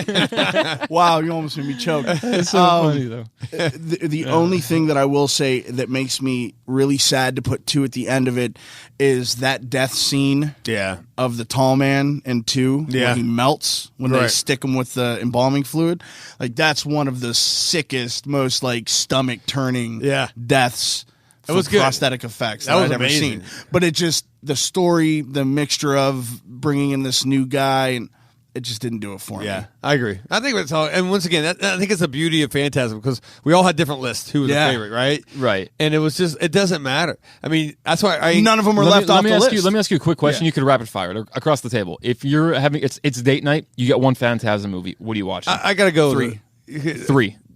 Speaker 5: wow, you almost made me choke.
Speaker 3: It's so funny though.
Speaker 5: The only thing that I will say that makes me really sad to put 2 at the end of it is that death scene
Speaker 2: Yeah.
Speaker 5: of the tall man in 2
Speaker 2: Yeah.
Speaker 5: where he melts when they
Speaker 2: Right.
Speaker 5: stick him with the embalming fluid. Like that's one of the sickest, most like stomach turning deaths for
Speaker 2: was good.
Speaker 5: prosthetic effects that,
Speaker 2: That was
Speaker 5: I'd ever
Speaker 2: amazing.
Speaker 5: seen. But it just the story, the mixture of bringing in this new guy, and it just didn't do it for me.
Speaker 2: Yeah, I agree. I think it's all, and once again, I think it's the beauty of Phantasm because we all had different lists. Who was
Speaker 5: Yeah.
Speaker 2: our favorite, right?
Speaker 3: Right.
Speaker 2: And it was just, it doesn't matter. I mean, that's why
Speaker 5: None of them were left off the list.
Speaker 3: Let me ask you a quick question.
Speaker 2: Yeah.
Speaker 3: You could rapid fire it across the table. If you're having it's date night, you get one Phantasm movie. What are you watching?
Speaker 2: I gotta go
Speaker 5: 3.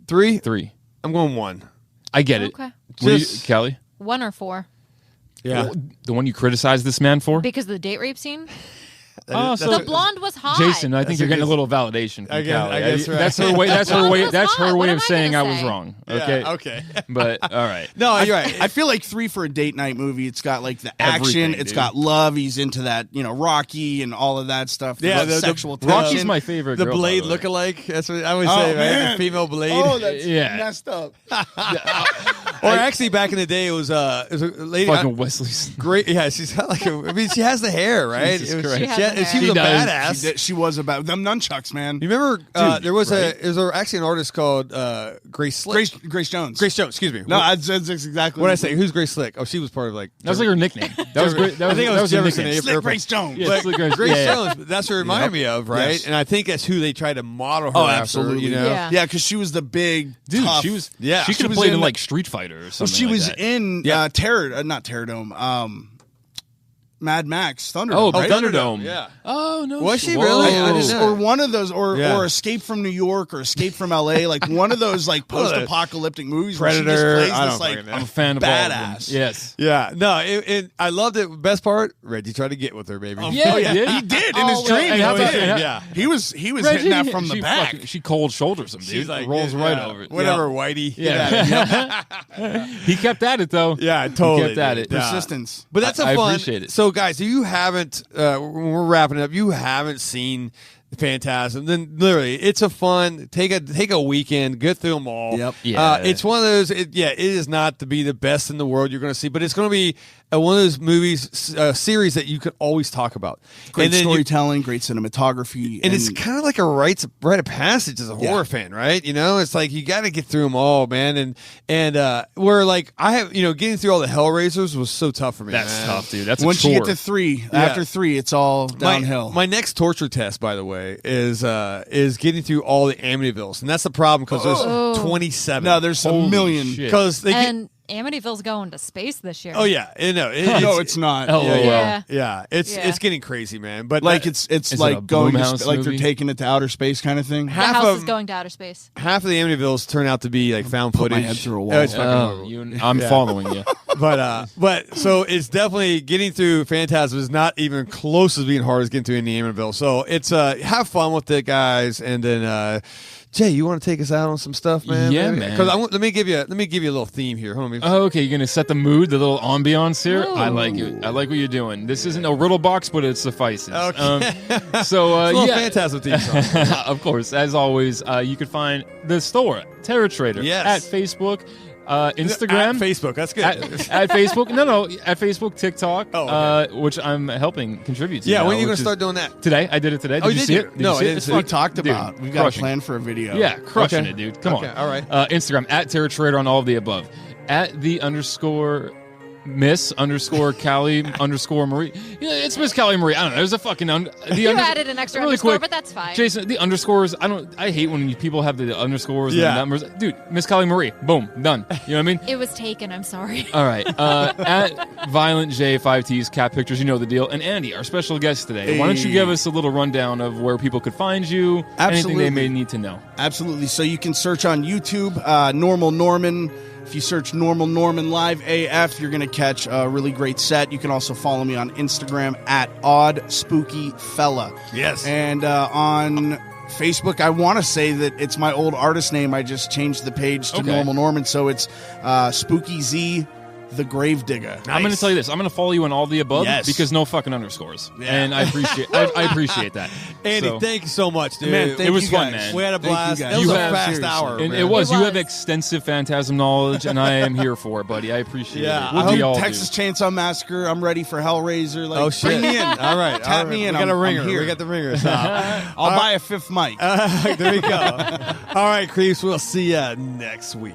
Speaker 3: Three.
Speaker 2: I'm going 1.
Speaker 3: I get it.
Speaker 4: Okay.
Speaker 3: What do you,
Speaker 2: Just-
Speaker 3: Kelly?
Speaker 4: 1 or 4.
Speaker 2: Yeah.
Speaker 3: The one you criticized this man for?
Speaker 4: Because of the date rape scene.
Speaker 3: Oh, so
Speaker 4: The blonde was hot.
Speaker 3: Jason, I think you're
Speaker 2: a
Speaker 3: getting a
Speaker 2: good-
Speaker 3: little validation from
Speaker 2: I guess-
Speaker 3: Callie.
Speaker 2: I guess right.
Speaker 3: That's her way. That's her way.
Speaker 4: Blonde
Speaker 3: That's
Speaker 4: was
Speaker 3: her
Speaker 4: hot.
Speaker 3: way
Speaker 4: What
Speaker 3: of
Speaker 4: am I
Speaker 3: saying I
Speaker 4: gonna
Speaker 3: was
Speaker 4: say?
Speaker 3: wrong. Okay.
Speaker 2: Yeah, okay.
Speaker 3: But all right.
Speaker 2: No, you're right.
Speaker 5: I feel like 3 for a date night movie. It's got like the action.
Speaker 3: Everything,
Speaker 5: It's
Speaker 3: dude.
Speaker 5: got love. He's into that, Rocky and all of that stuff.
Speaker 2: Yeah,
Speaker 5: the
Speaker 2: the
Speaker 5: sexual
Speaker 3: Rocky's
Speaker 5: tension.
Speaker 3: my favorite.
Speaker 2: the
Speaker 3: girl, by
Speaker 2: Blade
Speaker 3: the way.
Speaker 2: lookalike. That's what I always
Speaker 5: Oh,
Speaker 2: say, right?
Speaker 5: man.
Speaker 2: The female Blade.
Speaker 5: Oh, that's
Speaker 3: Yeah.
Speaker 5: messed up.
Speaker 2: or actually, back in the day, it was a lady.
Speaker 3: Fucking Wesley's.
Speaker 2: Great. Yeah, she's got like I mean, she has the hair, right?
Speaker 3: Jesus
Speaker 2: It was-
Speaker 3: Christ.
Speaker 4: She has the
Speaker 2: she
Speaker 4: hair.
Speaker 2: was a
Speaker 3: She does.
Speaker 2: badass.
Speaker 5: She was about them nunchucks, man.
Speaker 2: You remember
Speaker 3: Dude,
Speaker 2: there was
Speaker 3: right?
Speaker 2: actually an artist called Grace Slick.
Speaker 5: Grace Jones.
Speaker 2: Grace Jones, excuse me.
Speaker 5: No, that's exactly
Speaker 2: what did I say? Who's Grace Slick? Oh, she was part of like
Speaker 3: That was like her nickname. That was great. That was,
Speaker 2: I think it
Speaker 3: that
Speaker 2: was
Speaker 3: her
Speaker 2: Jefferson
Speaker 3: nickname.
Speaker 2: A.
Speaker 5: Slick Grace Jones.
Speaker 3: Yeah,
Speaker 2: But
Speaker 3: Slick Grace-
Speaker 2: Grace
Speaker 3: yeah.
Speaker 2: Jones, that's what it reminded me of, right?
Speaker 5: Yes.
Speaker 2: And I think that's who they tried to model her
Speaker 5: Oh,
Speaker 2: after,
Speaker 5: absolutely.
Speaker 2: you know?
Speaker 4: Yeah.
Speaker 5: Yeah, because she was the big,
Speaker 3: Dude,
Speaker 5: tough.
Speaker 3: she was.
Speaker 2: Yeah.
Speaker 3: she
Speaker 2: She
Speaker 3: could have
Speaker 5: was
Speaker 3: played
Speaker 5: in
Speaker 3: in
Speaker 5: the-
Speaker 3: like Street Fighter or something.
Speaker 5: Well, she
Speaker 3: like
Speaker 5: was
Speaker 3: that.
Speaker 5: in
Speaker 2: Yeah.
Speaker 5: not Terradome. Mad Max Thunderdome.
Speaker 3: Oh,
Speaker 5: right?
Speaker 3: Thunderdome.
Speaker 2: Yeah.
Speaker 3: Oh no.
Speaker 2: Was she
Speaker 3: Whoa.
Speaker 2: really? I didn't know.
Speaker 5: Or one of those, or
Speaker 2: Yeah.
Speaker 5: Escape from New York, or Escape from LA, like one of those like post-apocalyptic movies.
Speaker 2: Predator,
Speaker 5: Where she just
Speaker 2: I
Speaker 5: plays
Speaker 2: don't
Speaker 5: this like
Speaker 2: fucking know.
Speaker 3: I'm a fan of all of them.
Speaker 5: badass.
Speaker 3: Yes.
Speaker 2: Yeah. No, I loved it. Best part, Reggie tried to get with her, baby.
Speaker 3: Yeah,
Speaker 5: yeah,
Speaker 3: he did.
Speaker 5: he did in
Speaker 4: Oh,
Speaker 5: his
Speaker 4: well,
Speaker 5: dream.
Speaker 3: hey, how
Speaker 5: he
Speaker 3: about-
Speaker 5: did.
Speaker 2: yeah.
Speaker 5: He was
Speaker 3: Reggie,
Speaker 5: hitting that from the
Speaker 3: she
Speaker 5: back.
Speaker 3: fucking- she cold shoulders him, dude.
Speaker 2: She's like,
Speaker 3: rolls right
Speaker 2: yeah,
Speaker 3: over it.
Speaker 2: Whatever, Whitey.
Speaker 3: Yeah. He kept at it though.
Speaker 2: Yeah, totally.
Speaker 3: He kept at
Speaker 2: dude.
Speaker 3: it.
Speaker 2: Yeah.
Speaker 5: Persistence.
Speaker 2: But that's a
Speaker 3: I
Speaker 2: fun.
Speaker 3: appreciate it.
Speaker 2: So, guys, if you haven't, when we're wrapping it up, you haven't seen Phantasm, then literally, it's a fun. Take a weekend, get through them all.
Speaker 5: Yep.
Speaker 3: Yeah.
Speaker 2: It's one of those. It is not to be the best in the world you're going to see, but it's going to be one of those movies series that you can always talk about.
Speaker 5: Great
Speaker 2: And then
Speaker 5: storytelling, great cinematography,
Speaker 2: and it's kind of like a rite of passage as a horror fan, right? You know, it's like you got to get through them all, man. And where like I have, getting through all the Hellraisers was so tough for me.
Speaker 3: That's
Speaker 2: man.
Speaker 3: tough, dude. That's
Speaker 5: once
Speaker 3: a
Speaker 5: you
Speaker 3: chore.
Speaker 5: get to 3, after 3, it's all downhill.
Speaker 2: My next torture test, by the way, is getting through all the Amityvilles, and that's the problem because there's 27.
Speaker 5: no, there's a
Speaker 3: Holy
Speaker 5: million.
Speaker 3: shit.
Speaker 2: because they get.
Speaker 4: And Amityville's going to space this year.
Speaker 2: Oh yeah, no,
Speaker 5: No, it's not.
Speaker 3: Oh,
Speaker 2: Yeah,
Speaker 3: well.
Speaker 2: yeah, it's
Speaker 4: Yeah.
Speaker 2: it's getting crazy, man. But
Speaker 5: Like
Speaker 2: that-
Speaker 5: it's
Speaker 3: Is it
Speaker 5: like
Speaker 3: a
Speaker 5: going to
Speaker 3: Blumhouse
Speaker 5: like they're
Speaker 3: movie?
Speaker 5: taking it to outer space kind of thing.
Speaker 4: The
Speaker 2: half
Speaker 4: house
Speaker 2: of
Speaker 4: is going to outer space.
Speaker 2: half of the Amityvilles turn out to be like found
Speaker 5: Put my
Speaker 2: footage.
Speaker 5: head through a wall.
Speaker 2: Oh, it's fucking
Speaker 3: Oh,
Speaker 2: horrible.
Speaker 3: I'm
Speaker 2: Yeah.
Speaker 3: following you.
Speaker 2: But so it's definitely getting through Phantasm is not even close to being hard as getting through any Amityville. So it's have fun with it, guys, and then. Jay, you want to take us out on some stuff, man?
Speaker 3: Yeah, man.
Speaker 2: Because let me give you a little theme here. Hold on,
Speaker 3: Oh, okay, you're gonna set the mood, the little ambiance here. I
Speaker 4: Ooh.
Speaker 3: like it. I like what you're doing. This isn't a riddle box, but it suffices.
Speaker 2: Okay.
Speaker 3: So
Speaker 2: It's a little
Speaker 3: yeah,
Speaker 2: Phantasm theme song.
Speaker 3: of course, as always, you can find the store Terror Trader
Speaker 2: Yes.
Speaker 3: at Facebook, Instagram,
Speaker 2: At Facebook. That's good.
Speaker 3: at Facebook. No, at Facebook, TikTok,
Speaker 2: Oh, okay.
Speaker 3: which I'm helping contribute to.
Speaker 2: yeah,
Speaker 3: now,
Speaker 2: when are you going
Speaker 3: which
Speaker 2: to
Speaker 3: is
Speaker 2: start doing that?
Speaker 3: Today, I did it today.
Speaker 2: Oh,
Speaker 3: Did you
Speaker 2: did
Speaker 3: see
Speaker 2: you?
Speaker 3: it?
Speaker 2: No,
Speaker 3: you
Speaker 2: I
Speaker 3: see
Speaker 2: didn't
Speaker 3: It's
Speaker 2: see it.
Speaker 5: We
Speaker 3: fucking-
Speaker 5: talked
Speaker 3: dude,
Speaker 5: about. We've got a
Speaker 3: crushing.
Speaker 5: plan for a video.
Speaker 3: Yeah, crushing
Speaker 2: Okay.
Speaker 3: it, dude. Come
Speaker 2: Okay,
Speaker 3: on.
Speaker 2: all right.
Speaker 3: Instagram at Terror Trader on all of the above. At the underscore Miss _ Callie _ Marie. Yeah, it's Miss Callie Marie. I don't know. There's a fucking
Speaker 4: You added an extra
Speaker 3: really
Speaker 4: underscore,
Speaker 3: quick,
Speaker 4: but that's fine.
Speaker 3: Jason, the underscores. I hate when people have the underscores
Speaker 2: Yeah.
Speaker 3: and the numbers. Dude, Miss Callie Marie. Boom, done. You know what I mean?
Speaker 4: It was taken. I'm sorry.
Speaker 3: All right. At Violent J 5Ts Cat Pictures, you know the deal. And Andy, our special guest today. Why don't you give us a little rundown of where people could find you? Anything they may need to know.
Speaker 5: Absolutely. So you can search on YouTube, Normal Norman. If you search Normal Norman Live AF, you're going to catch a really great set. You can also follow me on Instagram at Odd Spooky Fella.
Speaker 2: Yes.
Speaker 5: And on Facebook, I want to say that it's my old artist name. I just changed the page to Normal Norman, so it's Spooky Z the Gravedigger.
Speaker 3: Nice. I'm going to tell you this. I'm going to follow you on all the above because no fucking underscores. Yeah. And I appreciate I appreciate that.
Speaker 2: Andy, thank you so much, dude.
Speaker 5: Man,
Speaker 3: it was fun, man.
Speaker 2: We had a blast.
Speaker 5: It
Speaker 2: was a
Speaker 5: have,
Speaker 2: fast
Speaker 5: seriously.
Speaker 2: hour.
Speaker 3: And
Speaker 2: man.
Speaker 3: it was.
Speaker 4: It
Speaker 3: You
Speaker 4: was.
Speaker 3: have extensive Phantasm knowledge, and I am here for it, buddy. I appreciate it.
Speaker 2: I
Speaker 3: We
Speaker 2: hope
Speaker 3: all
Speaker 5: Texas
Speaker 3: do.
Speaker 5: Chainsaw Massacre. I'm ready for Hellraiser. Like,
Speaker 2: Oh, shit.
Speaker 5: bring me in.
Speaker 2: All right.
Speaker 5: Tap
Speaker 2: all
Speaker 5: me
Speaker 2: right.
Speaker 5: in.
Speaker 2: We got a
Speaker 5: I'm
Speaker 2: ringer.
Speaker 5: here.
Speaker 2: We got the ringer. So.
Speaker 5: I'll buy a fifth mic.
Speaker 2: There we go. All right, creeps. We'll see ya next week.